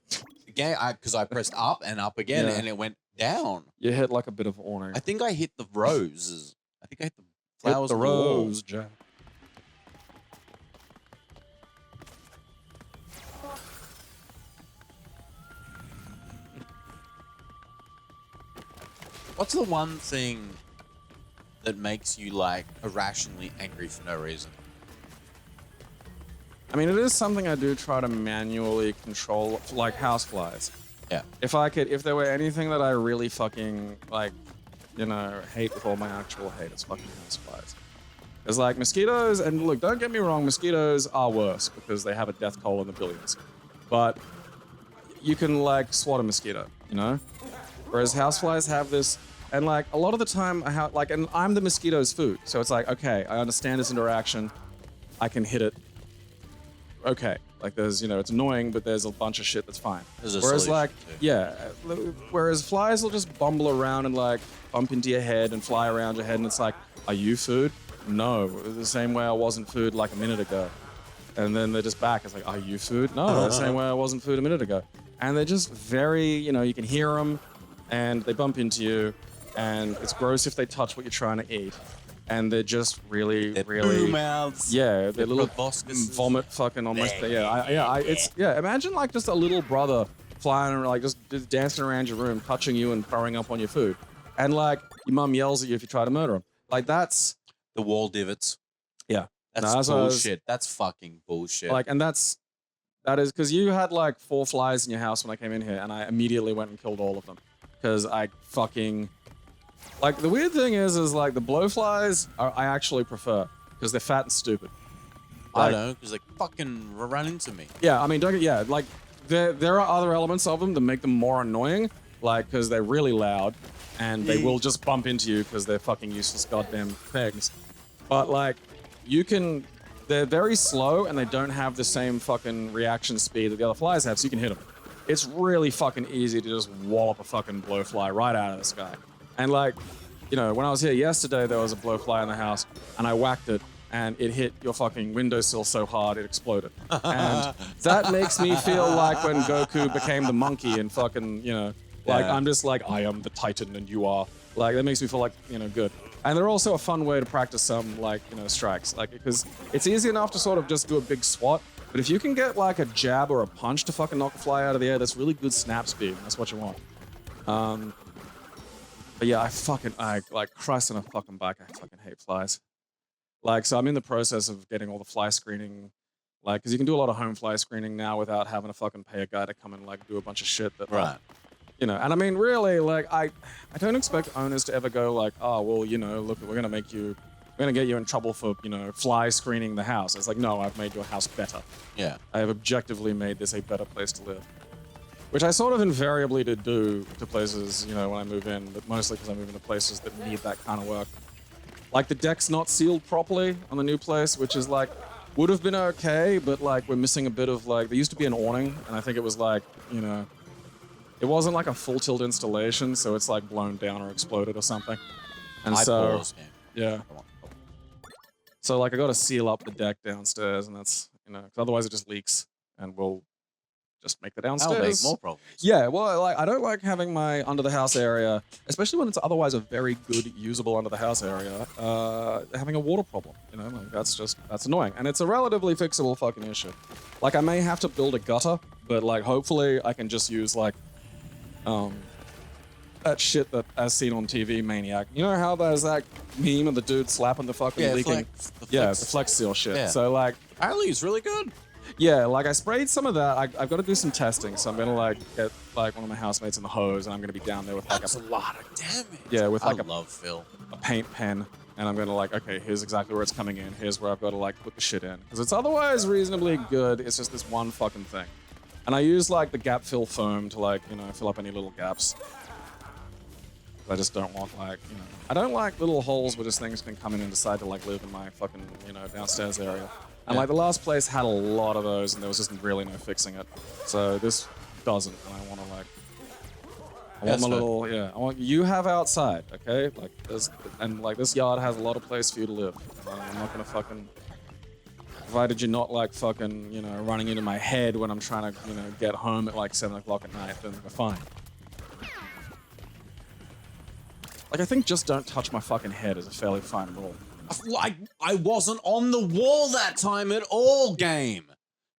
Because I pressed up and up again,
Yeah.
and it went down.
You hit like a bit of awning.
I think I hit the roses. I think I hit the flowers.
Hit the
on wall.
rose, Jack.
What's the one thing that makes you like irrationally angry for no reason?
I mean, it is something I do try to manually control, like houseflies.
Yeah.
If there were anything that I really fucking, like, you know, hate with all my actual hate, it's fucking houseflies. There's like mosquitoes, and look, don't get me wrong, mosquitoes are worse because they have a death toll in the billions. But you can, like, swat a mosquito, you know? Whereas houseflies have this, and like, a lot of the time, and I'm the mosquito's food. So it's like, okay, I understand this interaction, I can hit it. Okay, like there's, you know, it's annoying, but there's a bunch of shit that's fine. Whereas like, whereas flies will just bumble around and like bump into your head and fly around your head, and it's like, are you food? No, the same way I wasn't food like a minute ago. And then they're just back. It's like, are you food? No, the same way I wasn't food a minute ago. And they're just very, you know, you can hear them, and they bump into you, and it's gross if they touch what you're trying to eat. And they're just really, really,
mouths.
Yeah, they're little
proboscises.
vomit fucking almost. Imagine like just a little brother flying and like just dancing around your room, touching you and throwing up on your food, and like your mum yells at you if you try to murder him. Like that's
the wall divots.
Yeah,
that's bullshit. That's fucking bullshit.
Like, and that is because you had like 4 flies in your house when I came in here, and I immediately went and killed all of them because I fucking. Like, the weird thing is like, the blowflies I actually prefer, because they're fat and stupid.
I know, because they fucking run into me.
Yeah, I mean, like, there are other elements of them that make them more annoying, like, because they're really loud, and they will just bump into you because they're fucking useless goddamn things. But, like, they're very slow, and they don't have the same fucking reaction speed that the other flies have, so you can hit them. It's really fucking easy to just wallop a fucking blowfly right out of the sky. And like, you know, when I was here yesterday, there was a blowfly in the house, and I whacked it, and it hit your fucking windowsill so hard it exploded. And that makes me feel like when Goku became the monkey and fucking, you know, like
Yeah.
I'm just like, I am the Titan and you are. Like, that makes me feel like, you know, good. And they're also a fun way to practice some, like, you know, strikes. Like, because it's easy enough to sort of just do a big swat, but if you can get like a jab or a punch to fucking knock a fly out of the air, that's really good snap speed. That's what you want. But yeah, I like Christ on a fucking bike. I fucking hate flies. Like, so I'm in the process of getting all the fly screening, like, because you can do a lot of home fly screening now without having to fucking pay a guy to come and like do a bunch of shit that, like,
Right.
you know. And I mean, really, like, I don't expect owners to ever go like, oh, well, you know, look, we're gonna get you in trouble for, you know, fly screening the house. It's like, no, I've made your house better.
Yeah.
I have objectively made this a better place to live. Which I sort of invariably do to places, you know, when I move in, but mostly because I move into places that need that kind of work. Like, the deck's not sealed properly on the new place, which is like, would have been okay, but like, we're missing a bit of like, there used to be an awning, and I think it was like, you know, it wasn't like a full tilt installation, so it's like blown down or exploded or something. And so, yeah. So like, I got to seal up the deck downstairs, and that's, you know, 'cause otherwise it just leaks, and we'll just make the downstairs.
That'll make more problems.
Yeah, well, like, I don't like having my under the house area, especially when it's otherwise a very good usable under the house area, having a water problem. You know, like, that's annoying, and it's a relatively fixable fucking issue. Like, I may have to build a gutter, but like, hopefully I can just use like, that shit that as seen on TV, Maniac. You know how there's that meme of the dude slapping the fucking leaking? The Flex Seal shit.
Yeah.
So like,
Apparently it's really good.
yeah, like I sprayed some of that. I've got to do some testing, so I'm gonna like get like one of my housemates in the hose, and I'm gonna be down there with like
That's a lot of damage.
yeah, with like
I love Phil.
a paint pen, and I'm gonna like, okay, here's exactly where it's coming in. Here's where I've got to like put the shit in, because it's otherwise reasonably good. It's just this one fucking thing, and I use like the gap fill foam to like, you know, fill up any little gaps. I just don't want like, you know, I don't like little holes where just things can come in and decide to like live in my fucking, you know, downstairs area. And like the last place had a lot of those, and there was just really no fixing it. So this doesn't, and I want to like, I want my little, yeah, I want you have outside, okay? Like this, and like this yard has a lot of place for you to live. I'm not gonna fucking, provided you're not like fucking, you know, running into my head when I'm trying to, you know, get home at like 7 o'clock at night, then we're fine. Like, I think just don't touch my fucking head is a fairly fine rule.
I wasn't on the wall that time at all, game.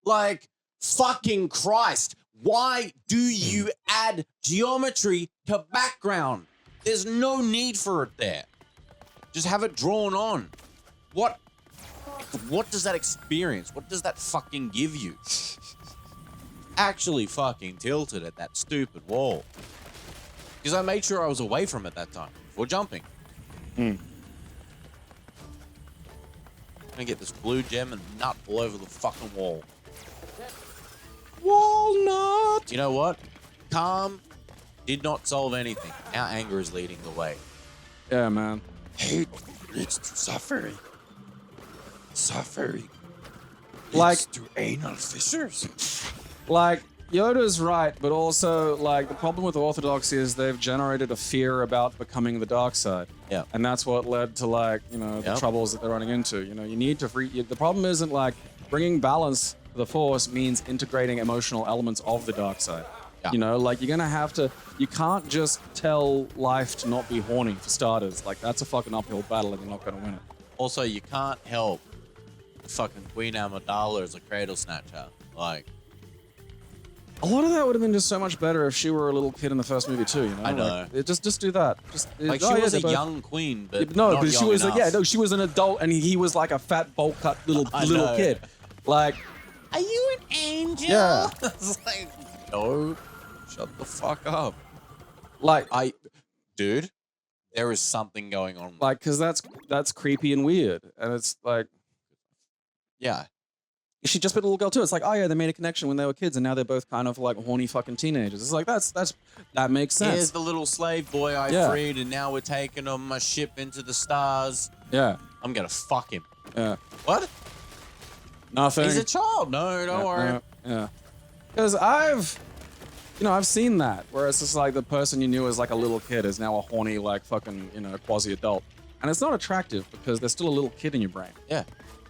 Like, fucking Christ. Why do you add geometry to background? There's no need for it there. Just have it drawn on. What does that experience? What does that fucking give you? Actually fucking tilted at that stupid wall. Because I made sure I was away from it that time before jumping.
Hmm.
Gonna get this blue gem and nut all over the fucking wall.
Walnut!
You know what? Calm did not solve anything. Our anger is leading the way.
Yeah, man.
Hate leads to suffering. Suffering
Like,
leads to anal fissures.
like, Yoda's right, but also, like, the problem with Orthodoxy is they've generated a fear about becoming the dark side.
Yeah.
And that's what led to, like, you know, the
Yep.
troubles that they're running into. You know, you need to the problem isn't, like, bringing balance to the Force means integrating emotional elements of the dark side.
Yeah.
You know, like, you're gonna have to, you can't just tell life to not be horny, for starters. Like, that's a fucking uphill battle and you're not gonna win it.
Also, you can't help fucking Queen Amidala as a cradle snatcher. Like,
A lot of that would have been just so much better if she were a little kid in the first movie too, you know?
I know.
Like, just do that. Just
like she was a young queen, but
no,
not
but she
young
was
enough.
she was an adult, and he was like a fat, bowl cut little
I know.
kid. Like,
Are you an angel?
Yeah.
It's like, no, shut the fuck up.
like,
Dude, there is something going on.
like, because that's creepy and weird, and it's like,
Yeah.
she just been a little girl too. It's like, oh yeah, they made a connection when they were kids, and now they're both kind of like horny fucking teenagers. It's like that makes sense.
Here's the little slave boy I
Yeah.
freed, and now we're taking on my ship into the stars.
Yeah,
I'm gonna fuck him.
yeah.
What?
Nothing.
He's a child. No, don't worry.
Yeah. Because I've You know, I've seen that where it's just like the person you knew as like a little kid is now a horny, like fucking, you know, quasi-adult. And it's not attractive because there's still a little kid in your brain.
Yeah.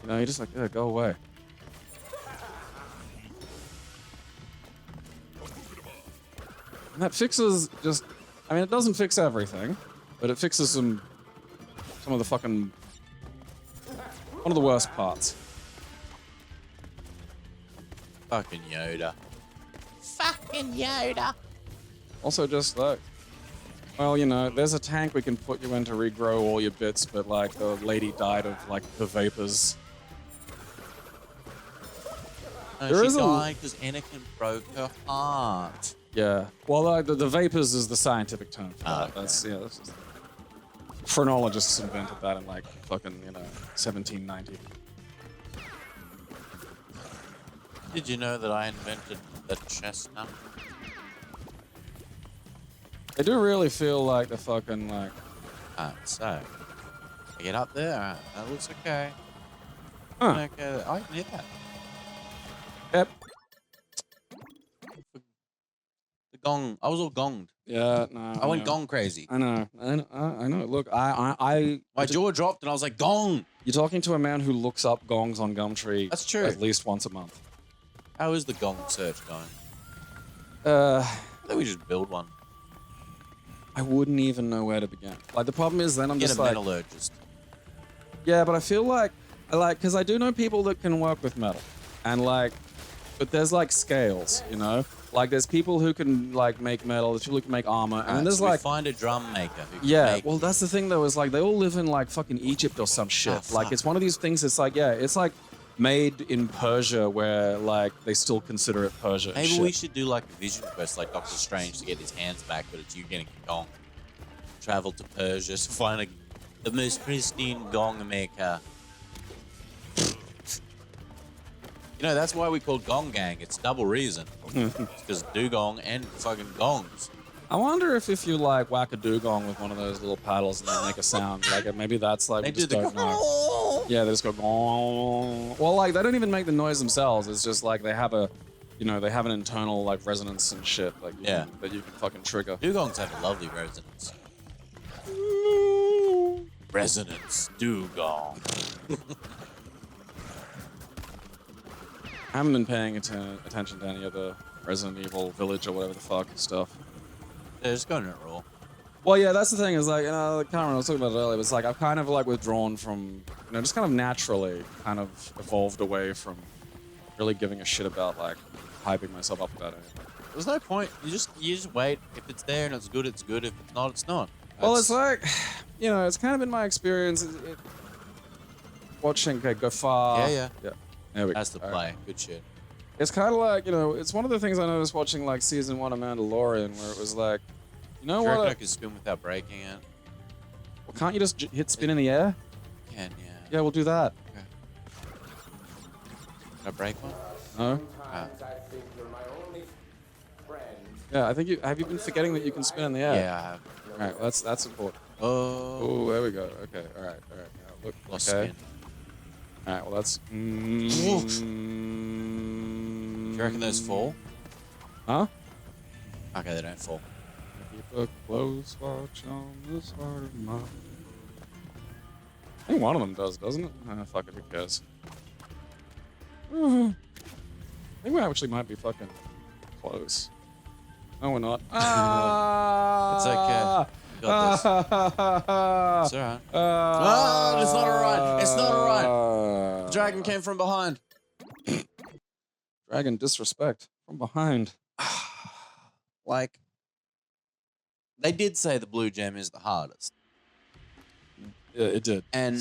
You know, you're just like, yeah, go away. And that fixes just, I mean, it doesn't fix everything, but it fixes some of the fucking, one of the worst parts.
Fucking Yoda. Fucking Yoda.
Also just like, well, you know, there's a tank we can put you in to regrow all your bits, but like the lady died of like the vapors.
No, she died because Anakin broke her heart.
Yeah. Well, the vapors is the scientific term for that.
Okay.
That's, yeah, that's just, phrenologists invented that in like fucking, you know, 1790.
Did you know that I invented the chestnut?
They do really feel like the fucking like.
So I get up there. That looks okay.
Huh.
Okay. I can hear that.
Yep.
The gong. I was all gonged.
Yeah. No.
I went
know.
gong crazy.
I know. I know. Look, I.
My jaw dropped and I was like, gong.
You're talking to a man who looks up gongs on Gumtree.
That's true.
At least once a month.
How is the gong search going?
I
I think we just build one.
wouldn't even know where to begin. Like the problem is, then I'm
Get
just
a
like,
metallurgist.
yeah, but I feel like, because I do know people that can work with metal, and like, but there's like scales, you know. Like there's people who can like make metal, there's people who can make armor, and then there's
so we
like,
find a drum maker. Who can
yeah.
make
Well, that's the thing though, is like they all live in like fucking Egypt or some shit. Like
fuck.
it's one of these things. It's like, yeah, it's like made in Persia where like they still consider it Persia. and
Maybe
shit.
we should do like a vision quest like Doctor Strange to get his hands back, but it's you getting a gong. Travel to Persia to find the most pristine gong maker. You know, that's why we call Gong Gang. It's double reason. Because dugong and fucking gongs.
I wonder if you like whack a dugong with one of those little paddles and they make a sound. Like maybe that's like
They
we just
do the
don't know. Yeah, they just go gong. Well, like they don't even make the noise themselves. It's just like they have a, you know, they have an internal like resonance and shit. Like that you can fucking trigger.
Dugongs have a lovely resonance. Resonance dugong.
I haven't been paying attention to any of the Resident Evil Village or whatever the fuck stuff.
Yeah, just going to roll.
Well, yeah, that's the thing. Is like, you know, I can't remember. I was talking about it earlier. But it's like I've kind of like withdrawn from, you know, just kind of naturally kind of evolved away from really giving a shit about like hyping myself up about anything.
There's no point. You just wait. If it's there and it's good, it's good. If it's not, it's not.
Well, it's like, you know, it's kind of been my experience watching. Okay, go far.
Yeah.
There we go.
That's the play.
Right.
Good shit.
It's kind of like, you know, it's one of the things I noticed watching like season 1 of Mandalorian, where it was like, you know
Do you reckon
what?
I could spin without breaking it?
Well, can't you just hit spin in the air?
Can, yeah.
Yeah, we'll do that.
Okay. Can I break one?
No.
Ah.
Yeah, I think have you been forgetting that you can spin in the air?
Yeah, I have.
All right, well, that's important.
Oh.
Oh, there we go. Okay, all right. Now, look,
Lost
okay.
spin.
All right, well, that's.
Do you reckon those fall?
Huh?
Okay, they don't fall.
Keep a close watch on this heart of mine. I think one of them does, doesn't it? Fuck it, who cares? I think we actually might be fucking close. No, we're not.
It's okay. You got this. It's alright. It's not alright. It's not alright. The dragon came from behind.
Dragon disrespect from behind.
Like, they did say the blue gem is the hardest.
Yeah, it did.
And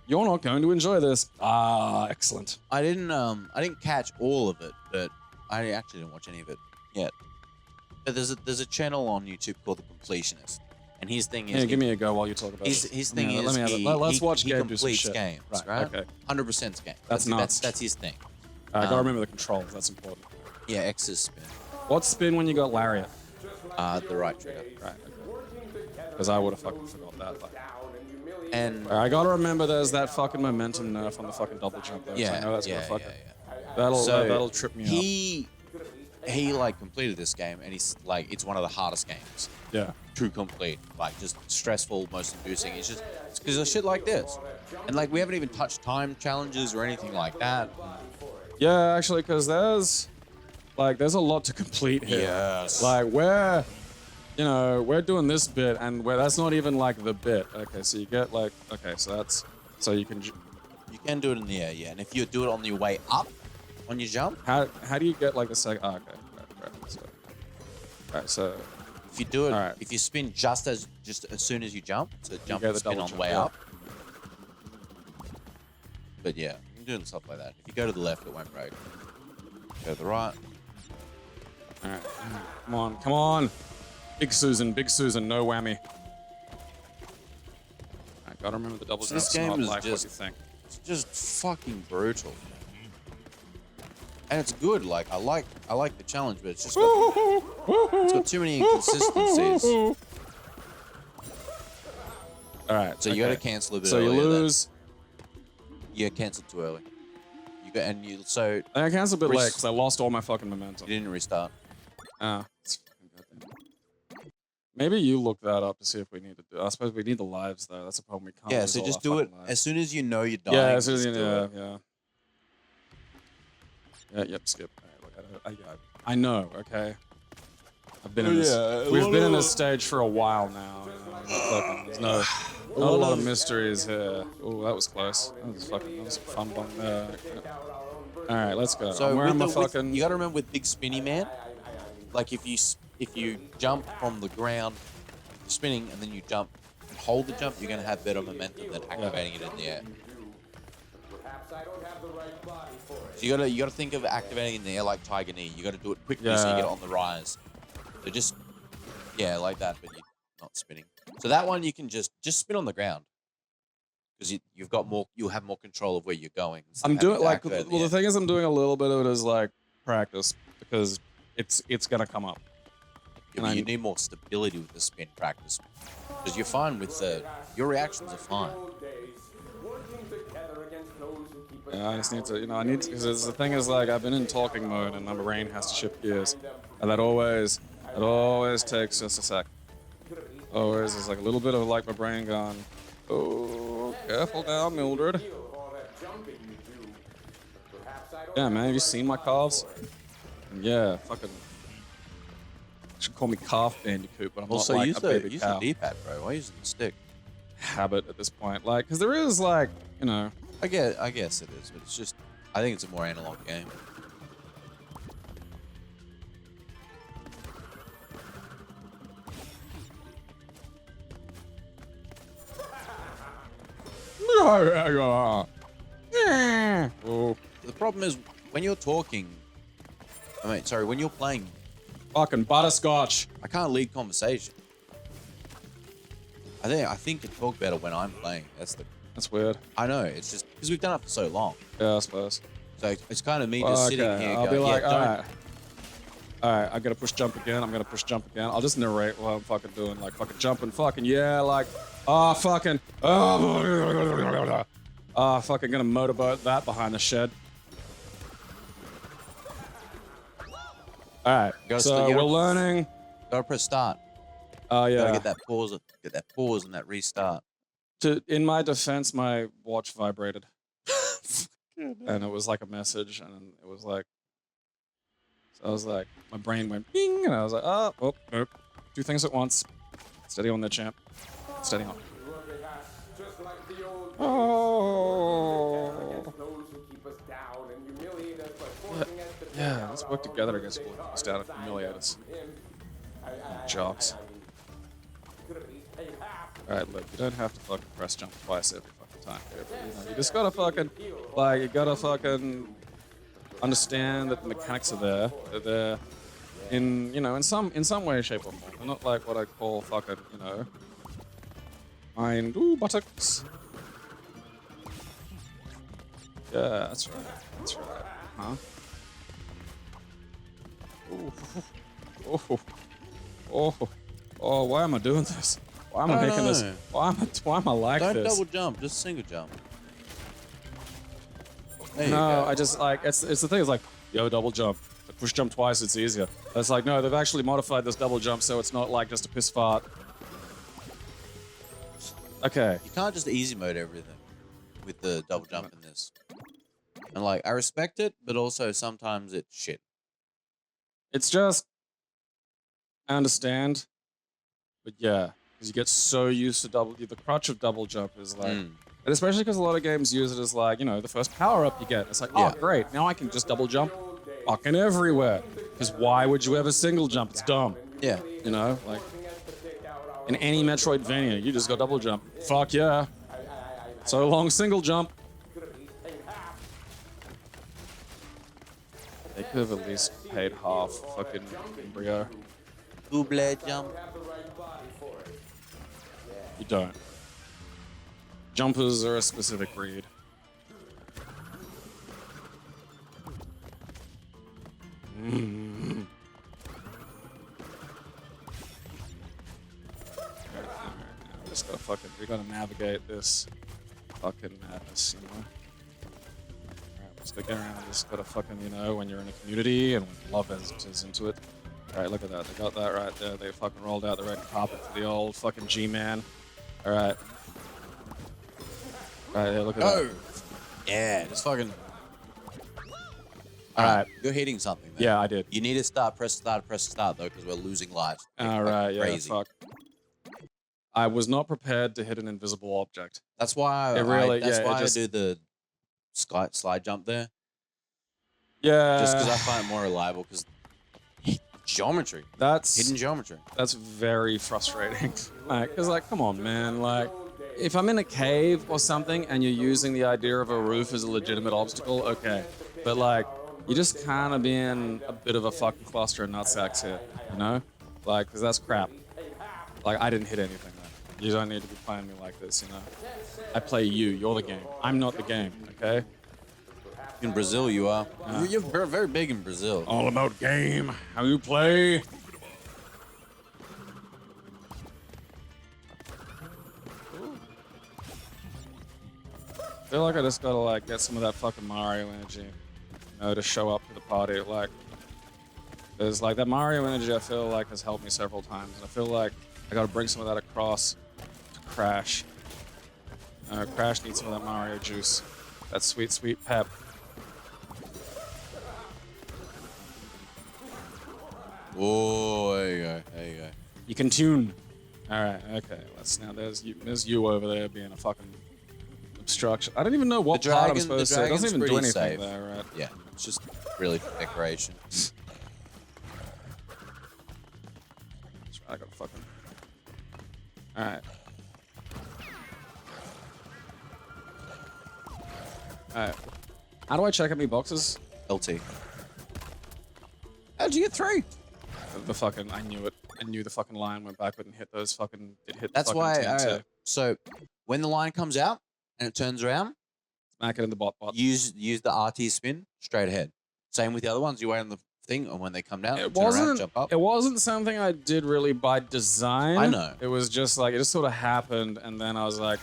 You're not going to enjoy this. Excellent.
I didn't catch all of it, but I actually didn't watch any of it yet. But there's a channel on YouTube called The Completionist, and his thing is
Yeah, give me a go while you talk about it.
his thing
Yeah,
is
let me have it. Let's watch
he
Gabe do some
completes
shit.
games,
Right,
right?
okay.
100% game.
That's nuts.
That's his thing.
I gotta remember the controls. That's important.
Yeah, X is spin.
What's spin when you got lariat?
The right trigger.
Right. Because I would have fucking forgot that. Like.
And
I gotta remember there's that fucking momentum nerf on the fucking double jump though.
yeah,
I know that's
yeah,
gonna fucking.
yeah.
That'll
So
that'll trip me up.
he like completed this game, and he's like, it's one of the hardest games
Yeah.
to complete. Like, just stressful, most inducing. It's because of shit like this, and like we haven't even touched time challenges or anything like that.
Yeah, actually, because there's a lot to complete here.
Yes.
Like we're doing this bit, and that's not even like the bit. Okay, so you get like, okay, so you can.
You can do it in the air, yeah. And if you do it on your way up, on your jump,
How do you get like the second? Oh, okay. Right. So
if you do it,
All right.
if you spin just as soon as you jump, so jump
get
and
the
spin
double
on the
jump,
way
yeah.
up. But yeah, you can do stuff like that. If you go to the left, it won't break. Go to the right.
All right. Come on. Big Susan, no whammy. I gotta remember the double jump.
This game is
like
just-
what you think.
It's just fucking brutal. And it's good. Like I like the challenge, but it's got too many inconsistencies.
All right.
So you got to cancel a bit.
So you
earlier then.
lose.
Yeah, cancel too early. So
I canceled a bit late because I lost all my fucking momentum.
you didn't restart.
It's fucking goddamn. Maybe you look that up to see if we need to do. I suppose we need the lives though. That's a problem. We can't.
Yeah,
lose
so
all
just
our
do it
fucking lives.
as soon as you know you're dying.
Yeah, as soon as
just
you
do it.
Yeah. Yep. Skip. All right, look, I know. Okay. I've been in this. We've been in this stage for a while now. There's not a lot of mysteries here. Oh, that was close. That was a fun one there. All right, let's go.
So
I'm wearing my
with
fucking.
you got to remember with Big Spinny Man, like if you jump from the ground, you're spinning, and then you jump and hold the jump, you're gonna have better momentum than activating it in the air. So you gotta think of activating in the air like Tiger Knee. You gotta do it quickly so you get it on the rise. So just like that, but you're not spinning. So that one you can just spin on the ground because you'll have more control of where you're going.
I'm doing like the thing is I'm doing a little bit of it as like practice because it's gonna come up.
Yeah, but you need more stability with the spin practice because you're fine with your reactions are fine.
Yeah, I just need to, because the thing is like I've been in talking mode and my brain has to shift gears, and that always takes just a sec. Always is like a little bit of like my brain going, oh, careful now, Mildred. Yeah, man, have you seen my calves? Yeah, fucking. You should call me Calf Bandicoot, but I'm
Also,
not like
use
a baby
the
cow.
D-pad, bro. Why using the stick?
Habit at this point, like, because there is like,
I guess it is, but it's just I think it's a more analog game.
Oh,
The problem is when you're talking. When you're playing,
fucking butterscotch.
I can't lead conversation. I think you talk better when I'm playing.
That's weird.
I know. It's just because we've done it for so long.
Yeah, I suppose.
So it's kind of me just sitting here.
I'll
going,
be like,
yeah,
all right, I gotta push jump again. I'm gonna push jump again. I'll just narrate while I'm fucking doing like fucking jumping, fucking fucking fucking gonna motorboat that behind the shed. All right, so we're learning.
Gotta press start.
Oh yeah.
Gotta get that pause and that restart.
In my defense, my watch vibrated. And it was like a message, and it was like, so I was like, my brain went ping, and I was like, nope. Do things at once. Steady on there, champ. Steady on. Oh. Yeah, let's work together against people who keep us down and humiliate us. Jocks. Alright, look, you don't have to fucking press jump twice every fucking time. You just gotta fucking, understand that the mechanics are there. They're there in some way, shape, or form. They're not like what I call fucking, buttocks. Yeah, that's right. That's right. Huh? Oh, why am I doing this? Why am I making this? Why am I like
Don't
this?
double jump, just single jump.
No, I just like it's the thing is like, yo, double jump. But push jump twice, it's easier. But it's like, no, they've actually modified this double jump so it's not like just a piss fart. Okay.
You can't just easy mode everything with the double jump in this. And like, I respect it, but also sometimes it's shit.
It's just, I understand, but yeah, because you get so used to the crutch of double jump is like, and especially because a lot of games use it as like, you know, the first power up you get. It's like, oh, great, now I can just double jump fucking everywhere. Because why would you ever single jump? It's dumb.
Yeah.
You know, like in any Metroidvania, you just go double jump. Fuck yeah. So long single jump. They could have at least paid half fucking embryo.
Double jump.
You don't. Jumpers are a specific breed. Just gotta fucking, we gotta navigate this fucking madness, you know? Alright, just gotta get around, just gotta fucking, you know, when you're in a community and when love is into it. Alright, look at that, they got that right there, they fucking rolled out the red carpet for the old fucking G-Man. Alright. Alright, yeah, look at that.
Yeah, just fucking...
Alright.
You're hitting something, man.
Yeah, I did.
You need to press start, though, because we're losing lives.
Alright, yeah,
crazy.
fuck. I was not prepared to hit an invisible object.
That's why I do the slide jump there.
Yeah.
Just because I find it more reliable, because geometry. Hidden geometry.
That's very frustrating. Like, cause like, come on, man. Like, if I'm in a cave or something and you're using the idea of a roof as a legitimate obstacle, okay. But like, you're just kind of being a bit of a fucking cluster of nutsacks here, you know? Like, cause that's crap. Like, I didn't hit anything, man. You don't need to be playing me like this, you know? I play you. You're the game. I'm not the game, okay?
In Brazil, you are. You're very big in Brazil.
All about game. How you play. I feel like I just gotta like get some of that fucking Mario energy, you know, to show up to the party. Like, there's like that Mario energy. I feel like has helped me several times, and I feel like I gotta bring some of that across to Crash. Crash needs some of that Mario juice, that sweet, sweet pep.
Oh, there you go. There you go.
You can tune. All right, okay. Let's now. There's you over there being a fucking obstruction. I don't even know what part I'm supposed to say. It doesn't even do anything
safe.
there, right?
Yeah, it's just really decoration.
I gotta fucking. All right. All right. How do I check how many boxes?
LT. How'd you get 3?
The fucking. I knew it. I knew the fucking line went backward and hit those fucking. It hit.
That's
the fucking
why.
TNT.
So when the line comes out and it turns around,
Smack it in the bot.
use the RT spin straight ahead. Same with the other ones. You wait on the thing, and when they come down,
It
turn around,
wasn't.
jump up.
It wasn't something I did really by design.
I know.
It was just like it just sort of happened, and then I was like,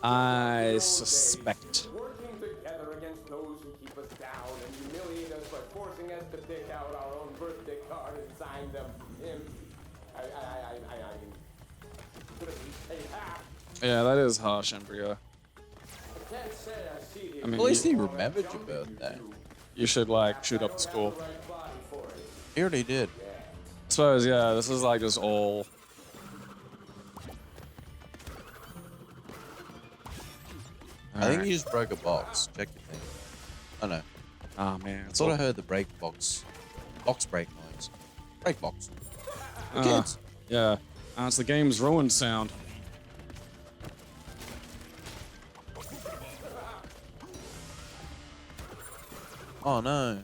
I suspect.
Working together against those who keep us down and humiliate us by forcing us to pick out our own birthday card and sign them. I mean, could at least pay half.
Yeah, that is harsh, Embryo.
I can't say I see the
I mean,
At least he remembered your birthday.
you should like shoot up the school.
right body for it.
He already did.
I suppose, yeah, this is like just all.
I think you just broke a box. Check your thing. Oh no.
Oh man,
I thought I heard the break box break noise. Break box. For
Uh,
kids.
Yeah, it's the game's ruined sound.
Oh no.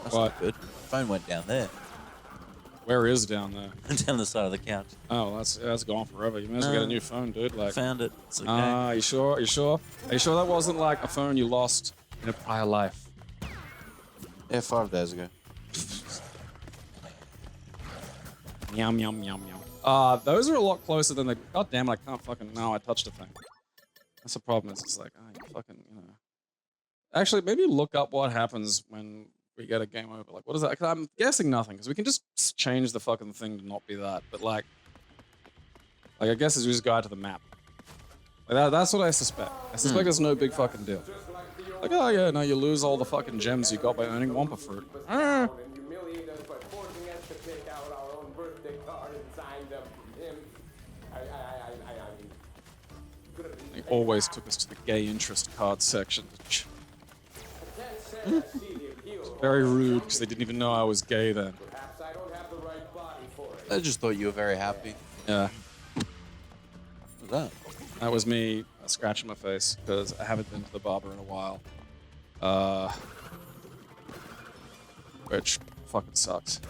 That's
What?
not good. Phone went down there.
Where is down there?
Down the side of the couch.
Oh, that's gone forever. You may as well get a new phone, dude. Like,
Found it. It's okay.
you sure? You sure? Are you sure that wasn't like a phone you lost in a prior life?
Yeah, 5 days ago.
Yum yum yum yum. Those are a lot closer than the. God damn it! I can't fucking. No, I touched a thing. That's the problem. It's just like, oh, you fucking, you know. Actually, maybe look up what happens when we get a game over. Like, what is that? 'Cause I'm guessing nothing, because we can just change the fucking thing to not be that. But like I guess it's just guide to the map. Like that's what I suspect. I suspect it's no big fucking deal. Like, oh yeah, no, you lose all the fucking gems you got by earning Wampa fruit.
And humiliate us by forcing us to pick out our own birthday card and sign them.
He always took us to the gay interest card section. Very rude, because they didn't even know I was gay then.
Perhaps I don't have the right body for it.
I just thought you were very happy.
Yeah,
What was that?
that was me scratching my face, because I haven't been to the barber in a while. Which fucking sucks.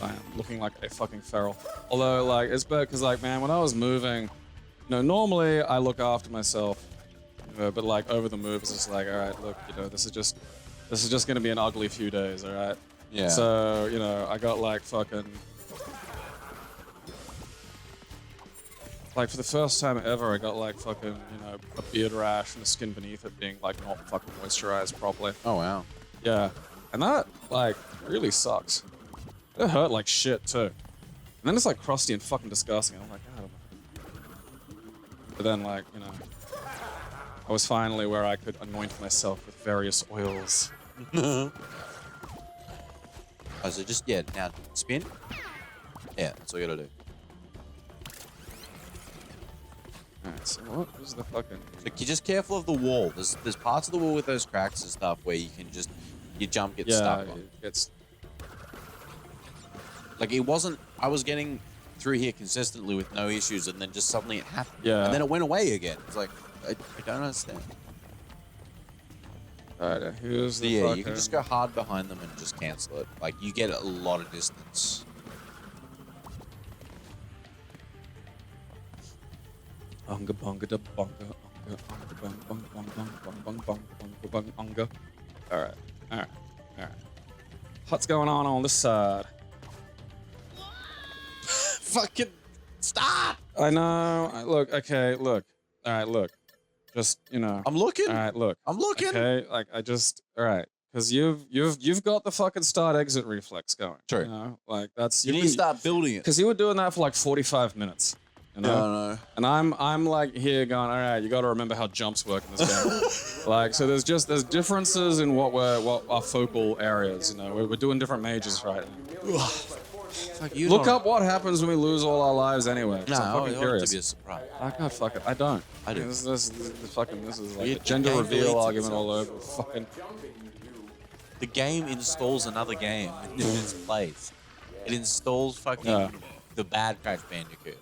I am looking like a fucking feral. Although, like, it's better because, like, man, when I was moving, normally I look after myself, but like over the move, it's just like, all right, look, this is just gonna be an ugly few days, all right.
Yeah.
So, I got like fucking, like for the first time ever, I got like fucking, a beard rash and the skin beneath it being like not fucking moisturized properly.
Oh wow.
Yeah, and that like really sucks. It hurt like shit too. And then it's like crusty and fucking disgusting. I'm like, oh. But then like, I was finally where I could anoint myself with various oils.
Oh, so just now spin. Yeah, that's all you gotta do.
Alright, so what was the fucking...
Like, you're just careful of the wall. There's parts of the wall with those cracks and stuff where you can just your jump gets stuck on.
It gets...
Like it wasn't. I was getting through here consistently with no issues, and then just suddenly it happened.
Yeah.
And then it went away again. It's like I don't understand.
Alright, here's the
Yeah,
fucking...
you can just go hard behind them and just cancel it. Like you get a lot of distance.
Unga bunga da bunga, unga, unga bung bung bung bung bung bung bung bunga bung unga. Alright. What's going on this side?
Fucking stop!
I know. Look. All right, look. Just
I'm looking.
All right, look.
I'm looking.
Okay, like all right, because you've got the fucking start exit reflex going.
True.
Like that's
You need to start building it.
because you were doing that for like 45 minutes.
No.
And I'm like here going, all right, you got to remember how jumps work in this game. Like, so there's differences in what our focal areas. We're doing different mages right now. Look up what happens when we lose all our lives anyway.
No,
I'm
I
fucking
want it to
curious.
be a surprise.
I can't fuck it. I don't.
I do.
This is like
Yeah,
a gender
game
reveal
deletes
argument
itself.
all over. Fucking.
The game installs another game in its place. It installs fucking the bad Crash Bandicoot.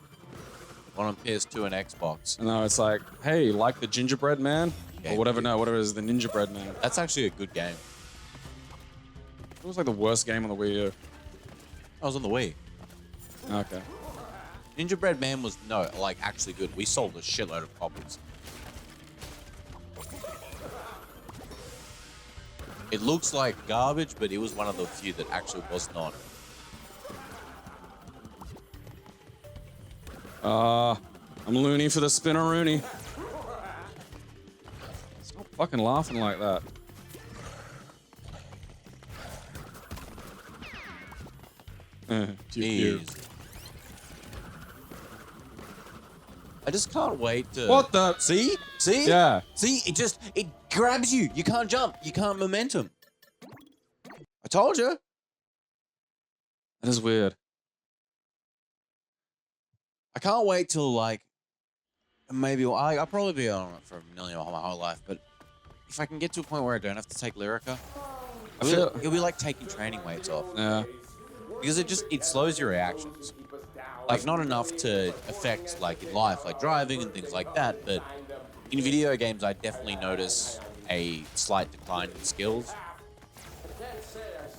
One on PS2 and Xbox.
And now it's like, hey, like the gingerbread man?
Yeah,
Or whatever,
yeah.
whatever it is, the ninja bread man.
That's actually a good game.
It was like the worst game on the Wii U.
I was on the Wii.
Okay.
Gingerbread Man was actually good. We sold a shitload of copies. It looks like garbage, but it was one of the few that actually was not.
I'm loony for the spinneroony. Stop fucking laughing like that.
Jeez. I just can't wait to...
What the?
See? See?
Yeah.
See? It grabs you. You can't jump. You can't momentum. I told you.
That is weird.
I can't wait till maybe I'll probably be on it for nearly my whole life, but if I can get to a point where I don't have to take Lyrica, it'll be like taking training weights off.
Yeah.
Because it slows your reactions. Like not enough to affect in life, like driving and things like that, but in video games I definitely notice a slight decline in skills.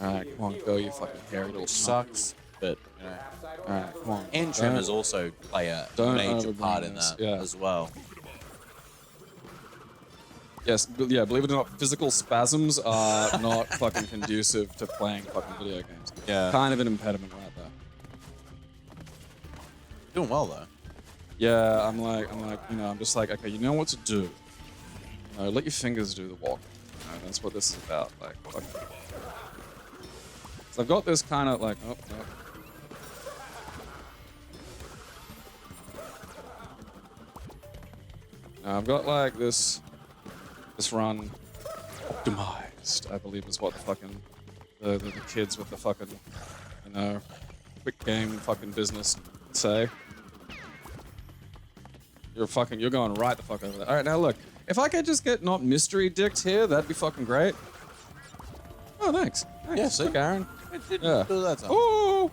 Alright, come on, go, you fucking hairy little
Which
suck.
sucks, but
Alright, come on.
and tremors also play a
don't
major
overbring
part in
this,
that
yeah.
as well.
Yes, yeah, believe it or not, physical spasms are not fucking conducive to playing fucking video games.
Yeah.
Kind of an impediment right there.
Doing well though.
Yeah, I'm just like, okay, you know what to do. Let your fingers do the walk. know, that's what this is about. Like, fuck. So I've got this kind of like, oh, no. Now I've got like this run optimized, I believe is what the fucking, the kids with the fucking, you know, quick game fucking business say. You're going right the fuck over there. All right, now look, if I could just get not mystery dicked here, that'd be fucking great. Oh, thanks.
Yeah, see?
Look, Aaron.
It didn't
Yeah.
do that time.
Ooh.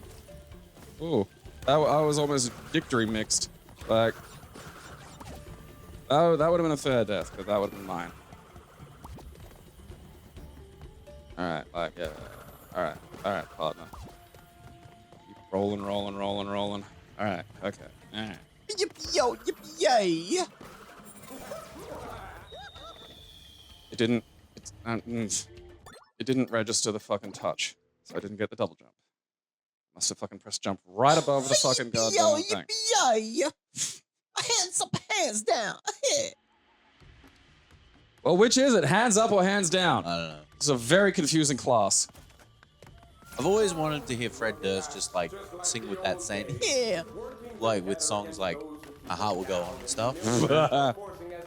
Ooh. I was almost victory mixed. Like, oh, that would have been a fair death, but that would have been mine. All right, like, yeah. All right, partner. Keep rolling. All right, okay. All right.
Yippee yo, yippee yay!
It didn't register the fucking touch, so I didn't get the double jump. Must have fucking pressed jump right above the fucking goddamn thing.
Yippee yay! Hands up, hands down.
Well, which is it? Hands up or hands down?
I don't know.
It's a very confusing class.
I've always wanted to hear Fred Durst just like sing with that saying, yeah, like with songs like "My Heart Will Go On" and stuff.
Forcing us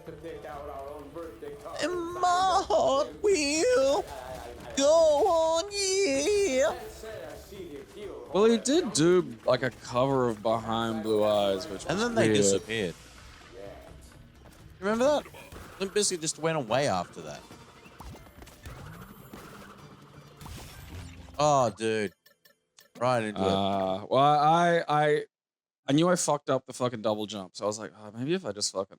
to pick out our own birthday card.
And my heart will go on, yeah.
Well, he did do like a cover of Behind Blue Eyes, which
And
was
then they
weird.
disappeared. Remember that? Limp Bizkit just went away after that. Oh, dude. Right into it.
Well, I knew I fucked up the fucking double jump, so I was like, oh, maybe if I just fucking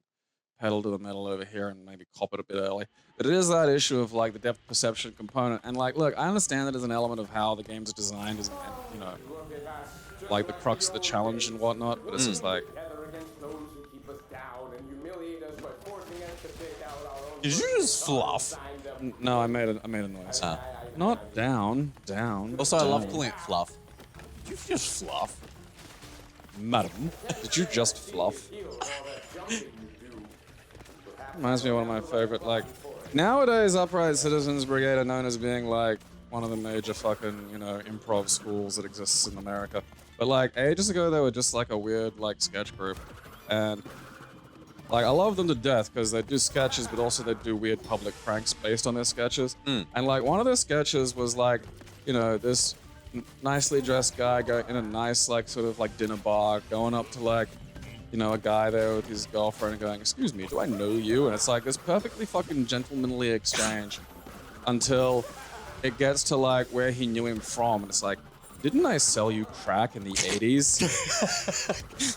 pedal to the metal over here and maybe cop it a bit early. But it is that issue of like the depth perception component, and like, look, I understand that as an element of how the games are designed, is, you know, like the crux of the challenge and whatnot. But it's just like,
Did you just fluff?
no, I made a noise. Not down.
Also, I love
down.
calling it fluff. Did you just fluff?
Madam, did you just fluff? Reminds me of one of my favorite, like, nowadays Upright Citizens Brigade are known as being like one of the major fucking, you know, improv schools that exists in America. But like ages ago they were just like a weird like sketch group. And like I love them to death because they do sketches, but also they do weird public pranks based on their sketches. And like one of their sketches was like, you know, this nicely dressed guy going in a nice like sort of like dinner bar, going up to like, you know, a guy there with his girlfriend and going, "Excuse me, do I know you?" And it's like this perfectly fucking gentlemanly exchange until it gets to like where he knew him from, and it's like, "Didn't I sell you crack in the 80s?"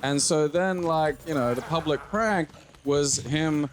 And so then, like, you know, the public prank was him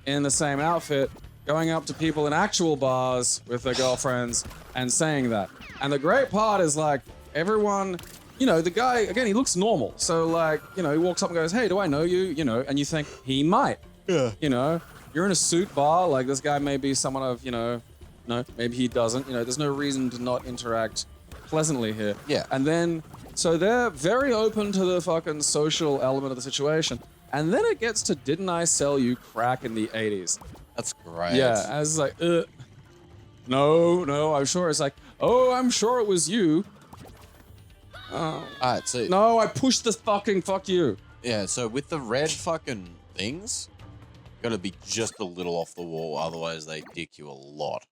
in the same outfit going up to people in actual bars with their girlfriends and saying that. And the great part is, like, everyone, you know, the guy, again, he looks normal. So, like, you know, he walks up and goes, "Hey, do I know you?" You know, and you think he might. Yeah. You know, you're in a suit bar, like, this guy may be someone of, you know, no, maybe he doesn't. You know, there's no reason to not interact pleasantly here.
Yeah.
And then, so they're very open to the fucking social element of the situation. And then it gets to, "Didn't I sell you crack in the 80s?"
That's great.
Yeah, I was like, no, I'm sure. It's like, "Oh, I'm sure it was you."
Alright, so
No, I pushed the fucking fuck you.
yeah, so with the red fucking things, gotta be just a little off the wall, otherwise they dick you a lot.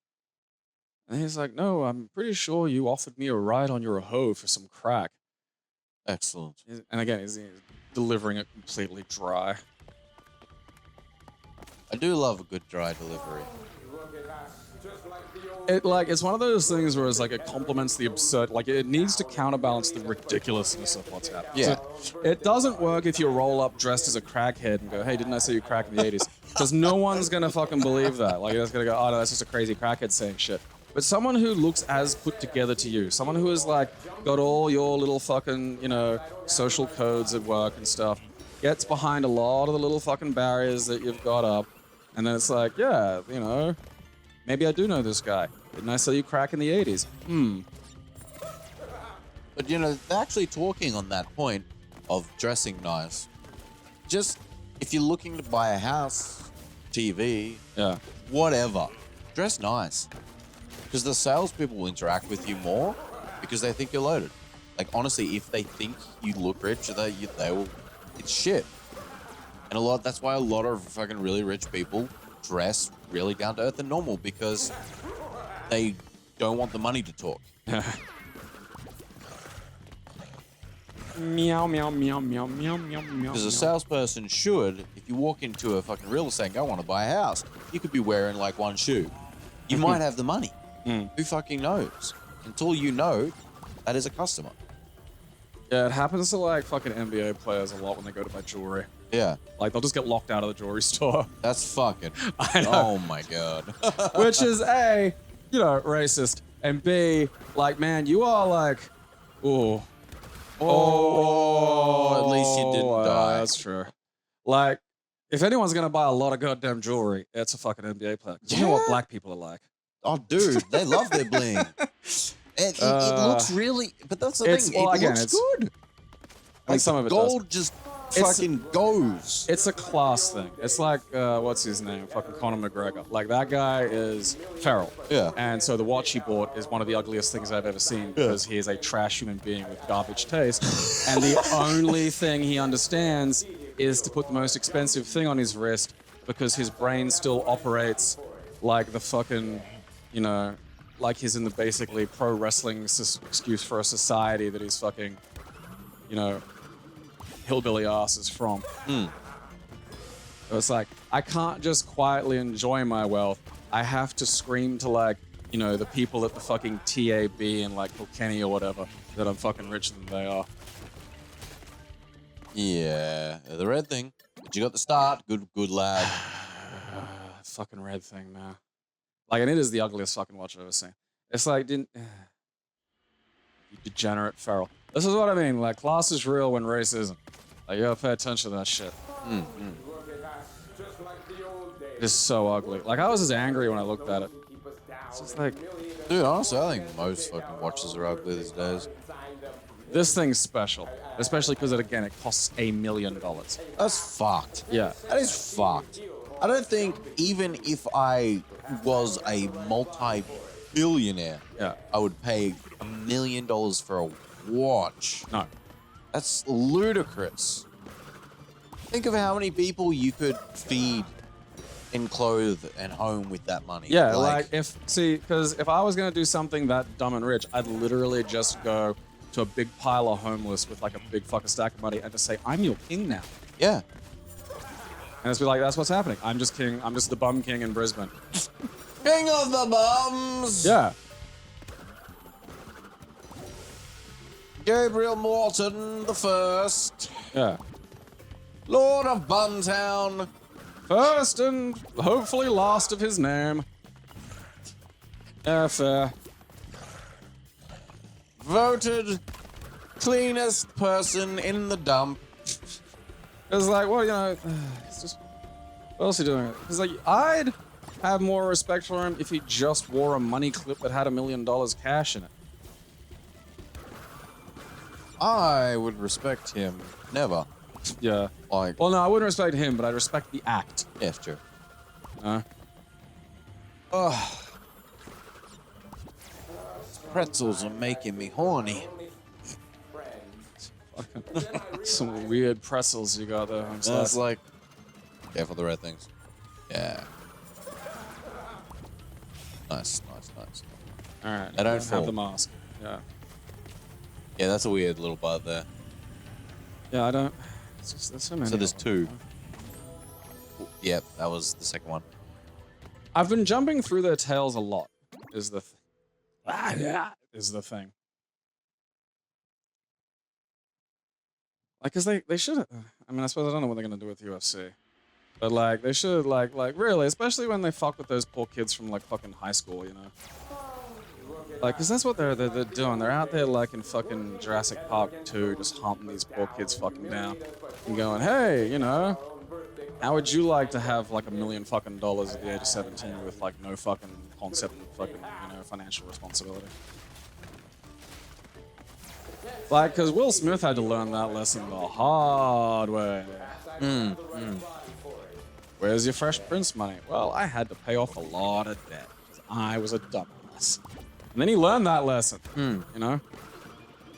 And he's like, "No, I'm pretty sure you offered me a ride on your hoe for some crack."
Excellent.
And again, he's delivering it completely dry.
I do love a good dry delivery.
It's one of those things where it's like it complements the absurd, like it needs to counterbalance the ridiculousness of what's happening.
Yeah.
So it doesn't work if you roll up dressed as a crackhead and go, "Hey, didn't I say you crack in the 80s? Because no one's gonna fucking believe that. Like, that's gonna go, "Oh no, that's just a crazy crackhead saying shit." But someone who looks as put together to you, someone who has like got all your little fucking, you know, social codes at work and stuff, gets behind a lot of the little fucking barriers that you've got up, and then it's like, yeah, you know, maybe I do know this guy. Didn't I sell you crack in the 80s?
But you know, they're actually talking on that point of dressing nice. Just if you're looking to buy a house, TV,
Yeah.
whatever. Dress nice. Because the salespeople will interact with you more because they think you're loaded. Like, honestly, if they think you look rich, they will, it's shit. And that's why a lot of fucking really rich people dress really down to earth and normal, because they don't want the money to talk.
Meow, meow, meow, meow, meow, meow, meow.
Because a salesperson should, if you walk into a fucking real estate and go, I want to buy a house, you could be wearing like one shoe. You might have the money. Who fucking knows? Until you know, that is a customer.
Yeah, it happens to like fucking NBA players a lot when they go to buy jewelry.
Yeah.
Like, they'll just get locked out of the jewelry store.
That's fucking.
I know.
Oh my God.
Which is A, you know, racist, and B, like, man, you are like, ooh.
Oh, at least you didn't die.
That's true. Like, if anyone's gonna buy a lot of goddamn jewelry, it's a fucking NBA player. 'Cause you know what black people are like.
Oh, dude, they love their bling. It looks really, but that's the thing.
Well,
it
again,
looks
it's
good.
Like, some of it
gold
does.
just fucking goes.
It's a class thing. It's like, what's his name? Fucking Conor McGregor. Like, that guy is feral.
Yeah.
And so the watch he bought is one of the ugliest things I've ever seen, because he is a trash human being with garbage taste. And the only thing he understands is to put the most expensive thing on his wrist, because his brain still operates like the fucking, you know, like he's in the basically pro wrestling excuse for a society that he's fucking, you know, hillbilly ass is from. So it's like, I can't just quietly enjoy my wealth. I have to scream to, like, you know, the people at the fucking TAB in like Kilkenny or whatever that I'm fucking richer than they are.
Yeah, the red thing. But you got the start. Good lad.
Fucking red thing, man. Like, and it is the ugliest fucking watch I've ever seen. It's like, you degenerate feral. This is what I mean. Like, class is real when race isn't. Like, you gotta pay attention to that shit. It is so ugly. Like, I was just angry when I looked at it. It's just like,
Dude, honestly, I think most fucking watches are ugly these days.
this thing's special. Especially because, again, it costs $1 million.
That's fucked.
Yeah.
That is fucked. I don't think even if I was a multi-billionaire,
Yeah.
I would pay $1 million for a watch.
No.
That's ludicrous. Think of how many people you could feed and clothe and home with that money.
Yeah, like because if I was gonna do something that dumb and rich, I'd literally just go to a big pile of homeless with like a big fucking stack of money and just say, I'm your king now.
Yeah.
And it's be like, that's what's happening. I'm just king. I'm just the bum king in Brisbane.
King of the bums.
Yeah.
Gabriel Morton the First,
Yeah.
Lord of Buntown.
First and hopefully last of his name. Yeah, fair.
Voted cleanest person in the dump.
It's like, well, you know, it's just, what else are you doing? It's like, I'd have more respect for him if he just wore a money clip that had $1 million cash in it.
I would respect him. Never.
Yeah.
Like,
Well, no, I wouldn't respect him, but I'd respect the act.
yes, true. Pretzels are making me horny.
Some weird pretzels you got there. I'm
So it's like, yeah, for the red things. Yeah. Nice.
all right.
I don't
have
fall.
the mask. Yeah.
Yeah, that's a weird little bud there.
Yeah, I don't. It's just, there's so many.
So there's
of them.
2. Yep, that was the second one.
I've been jumping through their tails a lot. Is the is the thing. Like, cause they should. I mean, I suppose I don't know what they're gonna do with UFC, but like they should like really, especially when they fuck with those poor kids from like fucking high school, you know. Like, cause that's what they're doing. They're out there like in fucking Jurassic Park 2, just hunting these poor kids fucking down, and going, hey, you know, how would you like to have like $1 million fucking dollars at the age of 17 with like no fucking concept of fucking, you know, financial responsibility? Like, cause Will Smith had to learn that lesson the hard way. Where's your Fresh Prince money? Well, I had to pay off a lot of debt because I was a dumbass. And then he learned that lesson. You know?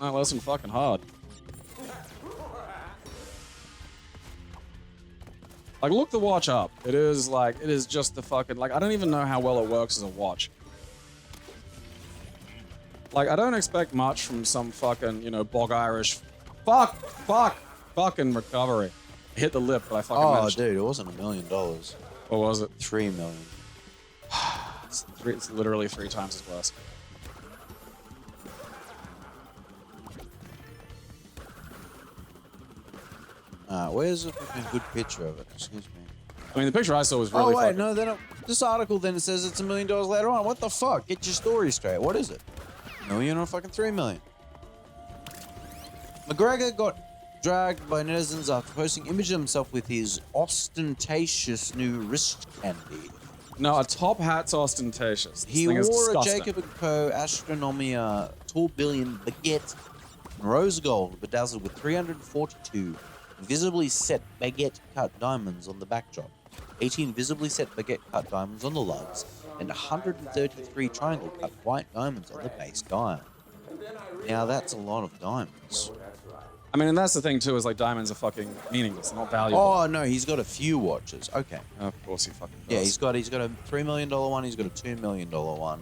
That lesson fucking hard. Like, look the watch up. It is just the fucking, like, I don't even know how well it works as a watch. Like, I don't expect much from some fucking, you know, bog Irish. Fucking recovery. I hit the lip, but I fucking managed.
Dude, it wasn't $1 million.
What was it?
3 million.
It's literally 3 times as worse.
Where's a fucking good picture of it? Excuse me.
I mean, the picture I saw was really fucking...
no, they don't. This article then says it's $1 million later on. What the fuck? Get your story straight. What is it? $1 million or fucking 3 million? McGregor got dragged by netizens after posting images of himself with his ostentatious new wrist candy.
No, a top hat's ostentatious. This
He
thing is
wore a
disgusting.
Jacob & Co. Astronomia Tourbillon baguette in rose gold, bedazzled with 342 visibly set baguette cut diamonds on the backdrop, 18 visibly set baguette cut diamonds on the lugs, and 133 triangle cut white diamonds on the base dial. Now that's a lot of diamonds.
I mean, and that's the thing too, is like diamonds are fucking meaningless, not valuable.
Oh no, he's got a few watches. Okay.
Of course he fucking does.
Yeah, he's got a $3 million one, he's got a $2 million one.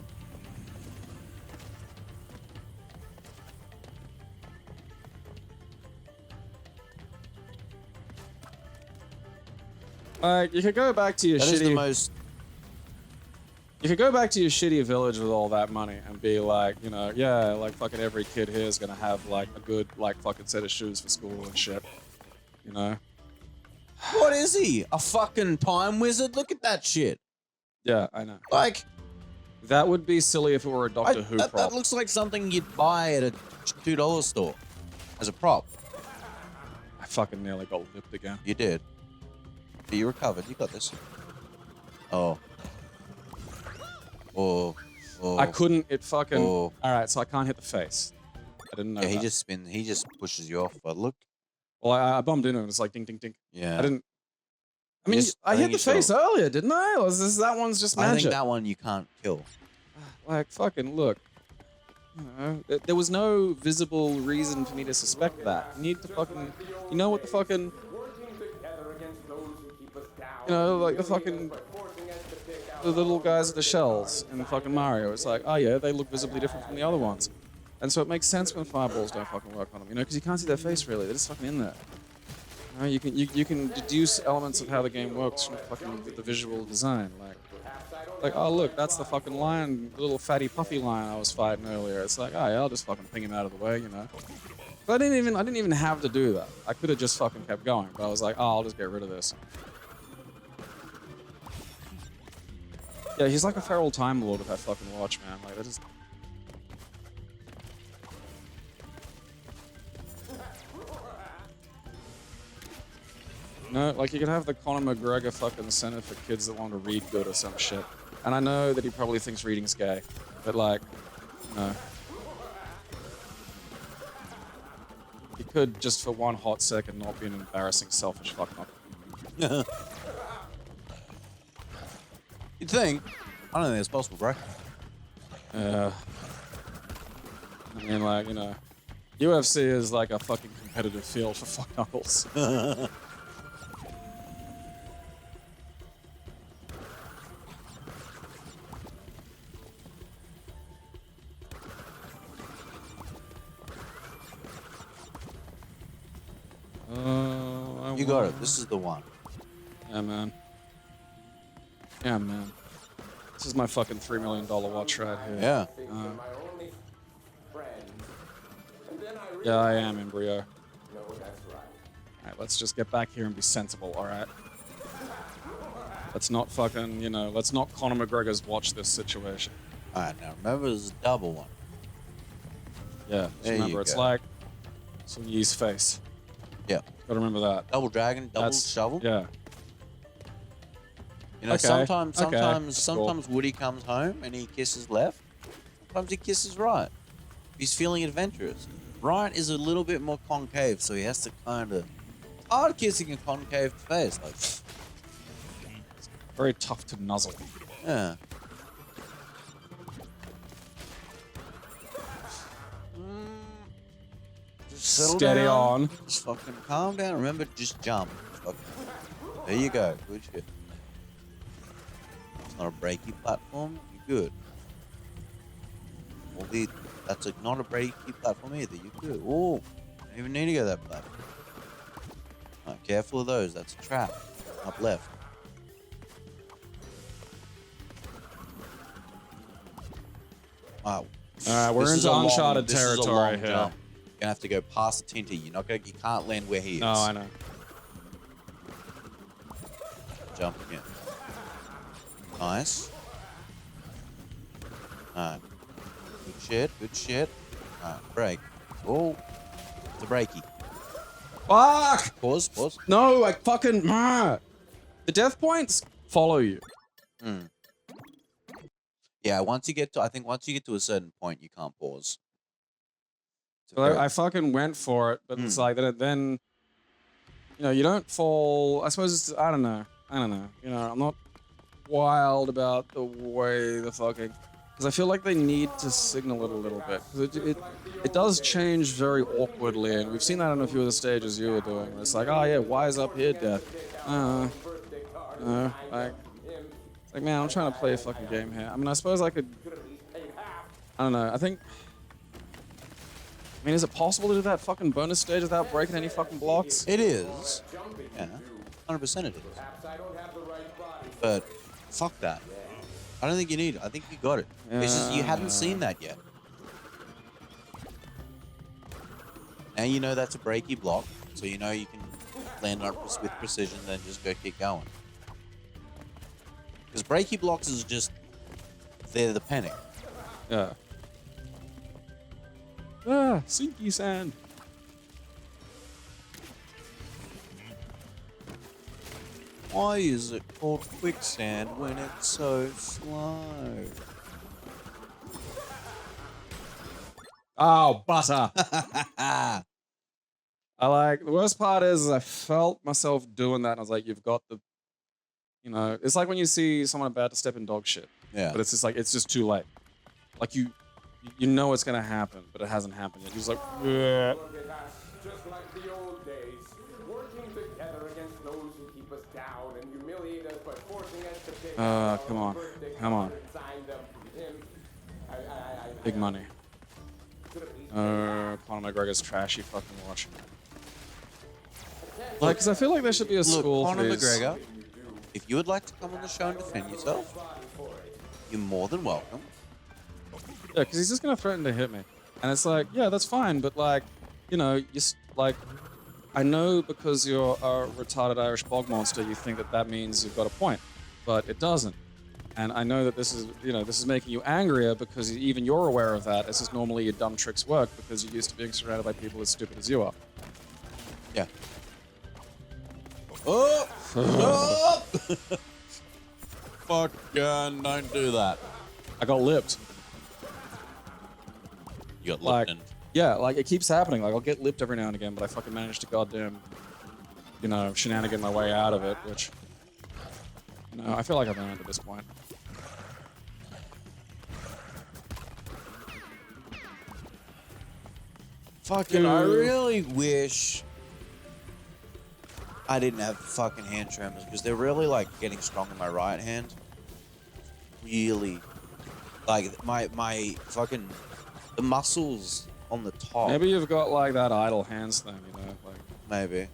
You could go back to your
That is the
shitty...
most...
You could go back to your shitty village with all that money and be like, you know, yeah, like fucking every kid here is gonna have like a good like fucking set of shoes for school and shit. You know?
What is he? A fucking time wizard? Look at that shit.
Yeah, I know.
Like,
That would be silly if it were a Doctor Who prop.
that looks like something you'd buy at a $2 store as a prop.
I fucking nearly got lipped again.
You did. But you recovered. You got this. Oh. Oh. Oh.
I couldn't, it fucking...
Oh.
Alright, so I can't hit the face. I didn't know
Yeah,
that.
he just pushes you off. But look.
Well, I bumped into him, it's like ding, ding, ding.
Yeah.
I didn't... I mean,
Yes,
I
I
hit
think
the
you
face
should.
earlier, didn't I? Or is this, that one's just
I
magic?
think that one you can't kill.
Like, fucking, look. You know, there was no visible reason for me to suspect that. You need to fucking... You know what the fucking... You know, like the fucking... The little guys with the shells in fucking Mario. It's like, oh yeah, they look visibly different from the other ones. And so it makes sense when fireballs don't fucking work on them, you know, because you can't see their face really. They're just fucking in there. You know, you can deduce elements of how the game works from fucking the visual design. Like, oh look, that's the fucking lion, the little fatty puffy lion I was fighting earlier. It's like, oh yeah, I'll just fucking ping him out of the way, you know. But I didn't even have to do that. I could have just fucking kept going. But I was like, oh, I'll just get rid of this. Yeah, he's like a feral Time Lord with that fucking watch, man. Like, that is... No, like, you could have the Conor McGregor fucking Center for kids that want to read good or some shit. And I know that he probably thinks reading's gay, but like, no. He could just for one hot second not be an embarrassing, selfish fuck-up.
You'd think. I don't think it's possible, bro.
I mean, like, you know, UFC is like a fucking competitive field for fuck knuckles.
You got it. This is the one.
Yeah, man. Yeah, man. This is my fucking $3 million watch right here.
Yeah.
Yeah, I am, Embryo. Alright, let's just get back here and be sensible, alright? Let's not fucking, you know, let's not Conor McGregor's watch this situation.
Alright, now remember this is a double one.
Yeah, just
There you
remember, it's
go.
like Sun Yi's face.
Yeah.
Gotta remember that.
Double dragon, double
That's-
shovel.
Yeah.
You know,
Okay,
sometimes
okay, that's
sometimes Woody comes home and he kisses left. Sometimes he kisses right. He's feeling adventurous. Right is a little bit more concave, so he has to kind of hard kissing a concave face. Like,
Very tough to nuzzle.
Yeah. Just settle
Steady
down.
on.
Just fucking calm down. Remember, just jump. Fucking. There you go. Good shit. It's not a breaky platform. You're good. That's not a breaky platform either. You're good. Oh, don't even need to go that platform. Right, careful of those. That's a trap. Up left. Wow.
Alright, we're
This is
into
a long-
uncharted
this is a
territory
long
here.
jump. You're gonna have to go past the Tinty. You can't land where he is.
No, I know.
Jump again. Nice. Alright. Good shit, good shit. Alright, break. Oh, it's a breaky.
Fuck!
Pause.
No, I fucking... The death points follow you.
Yeah, once you get to a certain point, you can't pause. It's a
So
very-
I fucking went for it, but it's like then you know, you don't fall. I suppose it's, I don't know. You know, I'm not wild about the way the fucking, because I feel like they need to signal it a little bit, because it does change very awkwardly, and we've seen that on a few of the stages you were doing. Where it's like, oh yeah, why is up here death? Like, man, I'm trying to play a fucking game here. I mean, I suppose I could. I don't know. I mean, is it possible to do that fucking bonus stage without breaking any fucking blocks?
It is. Yeah, 100% it is. But fuck that. I don't think you need it. I think you got it. It's just you hadn't seen that yet. Now you know that's a breaky block, so you know you can land on it with precision, then just go keep going. Because breaky blocks is just, they're the panic.
Yeah. Sinky sand.
Why is it called quicksand when it's so slow?
Oh, butter. The worst part is I felt myself doing that, and I was like, you've got the, you know, it's like when you see someone about to step in dog shit.
Yeah.
But it's just like, it's just too late. Like you know it's gonna happen, but it hasn't happened yet. You're just like, "Bleh."
Look at us, just like the old days, working together against those who keep us down and humiliate us by forcing us to pick out
come
our
on.
birthday
Come on.
card and sign them.
Big money. Conor McGregor's trashy fucking watch. Like, because I feel like there should be a school
Look,
for
Conor
these.
McGregor, if you would like to come on the show and defend yourself, you're more than welcome.
Yeah, because he's just gonna threaten to hit me, and it's like, yeah, that's fine, but like, you know, like, I know because you're a retarded Irish bog monster, you think that means you've got a point, but it doesn't. And I know that this is making you angrier because even you're aware of that. It's just normally your dumb tricks work because you're used to being surrounded by people as stupid as you are.
Yeah. Oh! Oh! Fucking don't do that.
I got lipped.
You got
Like,
lipped.
yeah, like it keeps happening. Like I'll get lipped every now and again, but I fucking manage to goddamn, you know, shenanigan my way out of it, which, you know, I feel like I've learned at this point.
Fucking, I really wish I didn't have fucking hand tremors because they're really like getting strong in my right hand. Really, like my fucking the muscles on the top.
Maybe you've got like that idle hands thing, you know, like
Maybe.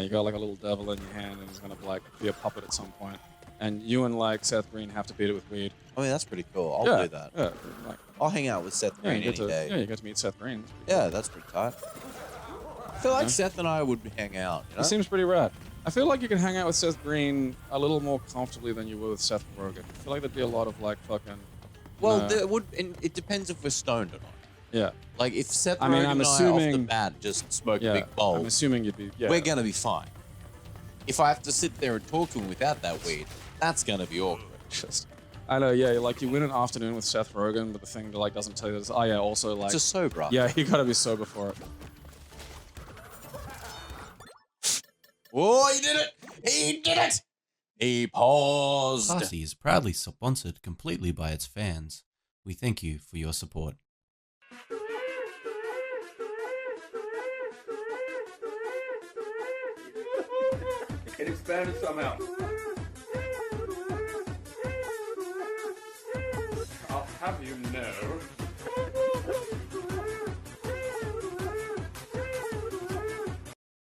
you got like a little devil in your hand and he's gonna like be a puppet at some point. And you and like Seth Green have to beat it with weed.
I mean, that's pretty cool. I'll do that.
Yeah, like,
I'll hang out with Seth
yeah,
Green
you get
any
to,
day.
yeah, you get to meet Seth Green.
Yeah, that's pretty tight. I feel like
Yeah.
Seth and I would hang out. You know?
He seems pretty rad. I feel like you can hang out with Seth Green a little more comfortably than you would with Seth Rogen. I feel like there'd be a lot of like fucking.
Well,
no.
there would. And it depends if we're stoned or not.
Yeah.
Like if Seth
I mean,
Rogen
I'm
and I off the
assuming-
bat just smoke
Yeah.
a big bowl,
I'm assuming you'd be. Yeah.
we're gonna be fine. If I have to sit there and talk to him without that weed, that's gonna be awkward.
Just. I know. Yeah. Like you win an afternoon with Seth Rogen, but the thing that like doesn't tell you is, oh yeah, also like.
It's a sober.
Yeah, you gotta be sober for it.
Oh, he did it! He did it! He paused.
Classy is proudly sponsored completely by its fans. We thank you for your support.
It expanded somehow. I'll have you know